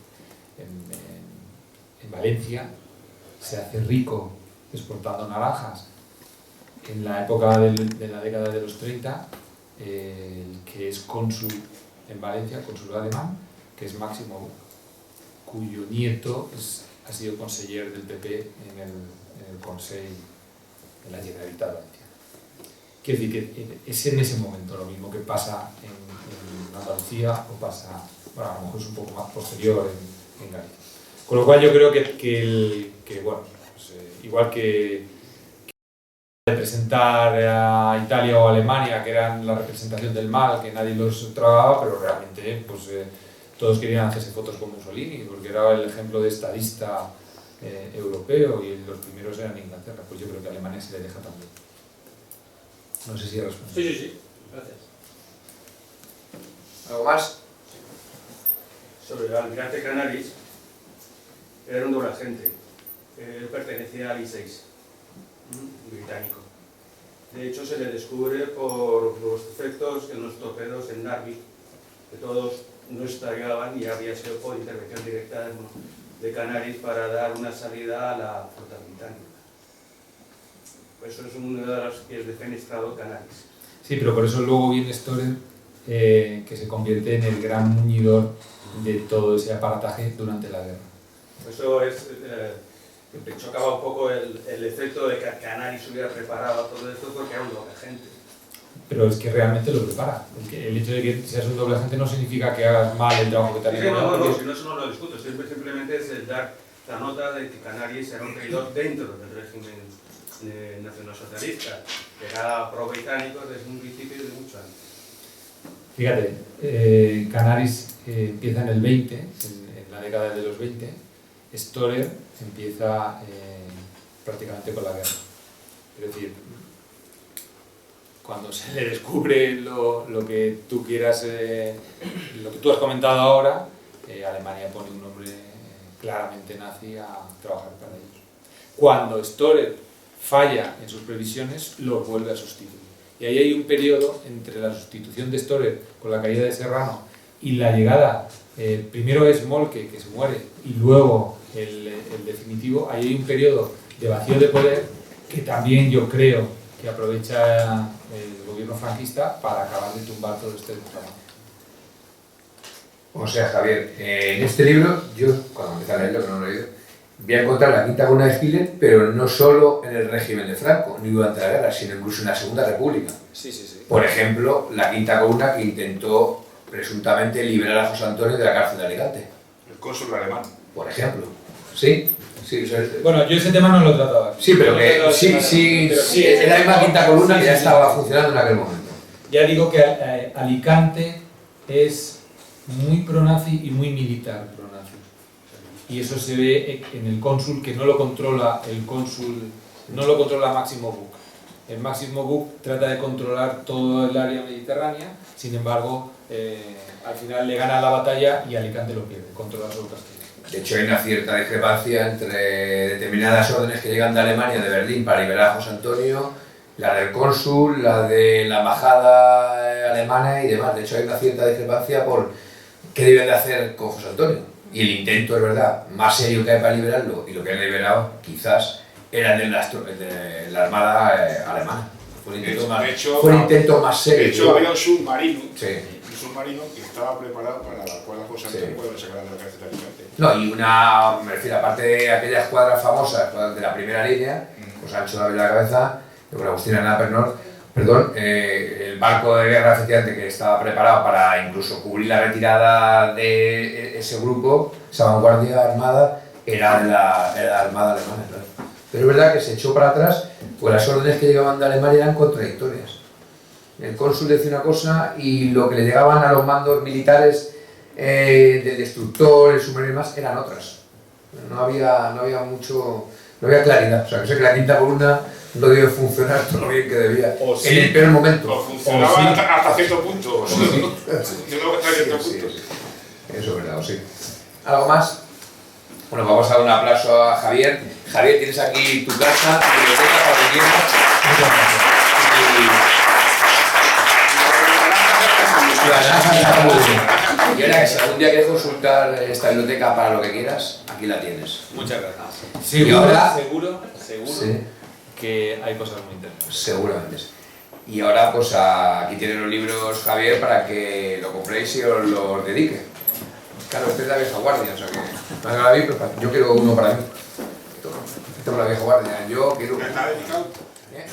En Valencia se hace rico exportando naranjas. En la época de la década de los 30, el que es cónsul en Valencia, cónsul alemán, que es Máximo, cuyo nieto ha sido conseller del PP en el Consejo, en la Generalitat Valenciana. Quiero decir que es en ese momento lo mismo que pasa en Andalucía o pasa, bueno, a lo mejor es un poco más posterior en Galicia. Con lo cual yo creo que bueno, pues, igual que representar a Italia o Alemania, que eran la representación del mal, que nadie los tragaba, pero realmente pues, todos querían hacerse fotos con Mussolini, porque era el ejemplo de estadista europeo y los primeros eran Inglaterra. Pues yo creo que a Alemania se le deja también. No sé si he respondido. Sí, gracias. ¿Algo más? Sobre el almirante Canaris, era un doble agente. Él pertenecía al I-6, británico. De hecho, se le descubre por los defectos en los torpedos en Narvik, que todos no estallaban y había sido por intervención directa de Canaris para dar una salida a la flota británica. Eso es uno de los que es defenestrado Canaris. Sí, pero por eso luego viene Storer, que se convierte en el gran muñidor de todo ese aparataje durante la guerra. Eso es, me chocaba un poco el efecto de que Canaris hubiera preparado todo esto porque era un doble agente. Pero es que realmente lo prepara. El hecho de que seas un doble agente no significa que hagas mal el trabajo que te has hecho. No, si no, eso no lo discuto. Simplemente es el dar la nota de que Canaris era un traidor dentro del régimen nacionalsocialista, que era pro-británico desde un principio y de mucho antes. Fíjate, Canaris empieza en el 20, en la década de los 20, Storer empieza prácticamente con la guerra. Es decir, cuando se le descubre lo que tú quieras, lo que tú has comentado ahora, Alemania pone un hombre claramente nazi a trabajar para ellos. Cuando Storer falla en sus previsiones, lo vuelve a sustituir. Y ahí hay un periodo entre la sustitución de Storer con la caída de Serrano y la llegada, primero es Moltke, que se muere, y luego el definitivo. Ahí hay un periodo de vacío de poder que también yo creo que aprovecha el gobierno franquista para acabar de tumbar todo este trabajo. O sea, Javier, en este libro, yo cuando empecé a leerlo, que no lo he leído, voy a encontrar la quinta columna de Hitler, pero no solo en el régimen de Franco, ni durante la guerra, sino incluso en la Segunda República. Sí, sí, sí. Por ejemplo, la quinta columna que intentó presuntamente liberar a José Antonio de la cárcel de Alicante. El cónsul alemán. Por ejemplo. ¿Sí? Sí, o sea, Bueno, yo ese tema no lo he tratado aquí. sí, pero No he que tratado ese tema, pero sí, es la misma quinta columna sí, que ya sí, estaba sí. funcionando en aquel momento. Ya digo que Alicante es muy pro-nazi y muy militar pro-nazi. Y eso se ve en el cónsul, que no lo controla el cónsul, no lo controla Máximo Buch. El Máximo Buch trata de controlar todo el área mediterránea, sin embargo, al final le gana la batalla y Alicante lo pierde, controla solo Castilla. De hecho, hay una cierta discrepancia entre determinadas órdenes que llegan de Alemania, de Berlín, para liberar a José Antonio, la del cónsul, la de la embajada alemana y demás. De hecho, hay una cierta discrepancia por qué deben de hacer con José Antonio. Y el intento, es verdad, más serio que hay para liberarlo, y lo que han liberado, quizás, era el de la Armada alemana. Fue un intento más serio. De hecho, había un submarino. Sí. Un submarino que estaba preparado para la cual José Antonio puede sacar de la cárcel de Alicante. No, y me refiero, aparte de aquella escuadra famosa de la primera línea, pues Ancho de la Cabeza, con Agustín Pernod, el barco de guerra efectivamente que estaba preparado para incluso cubrir la retirada de ese grupo, esa vanguardia armada, era de la Armada alemana, claro. Pero es verdad que se echó para atrás, pues las órdenes que llegaban de Alemania eran contradictorias. El cónsul decía una cosa y lo que le llegaban a los mandos militares del destructor, el submarino y demás, eran otras. No había claridad. O sea, que sé que la quinta columna no debe funcionar todo lo bien que debía. O sí, en el peor momento. O funcionaba sí. hasta cierto punto. Sí. Funcionaba hasta cierto punto. Sí. Eso es verdad, o sí. ¿Algo más? Bueno, vamos a dar un aplauso a Javier. Javier, tienes aquí tu casa, tu biblioteca para que quieras. Y ahora que si algún día quieres consultar esta biblioteca para lo que quieras, aquí la tienes. Muchas gracias. Y ahora, Seguro sí, que hay cosas muy interesantes. seguramente. Y ahora, pues aquí tienen los libros, Javier, para que lo compréis y os los dedique. Claro, este es la vieja guardia, o sea que me haga la vida, pero yo quiero uno para mí. Esta es la vieja guardia, yo quiero. ¿Está dedicado? ¿Eh?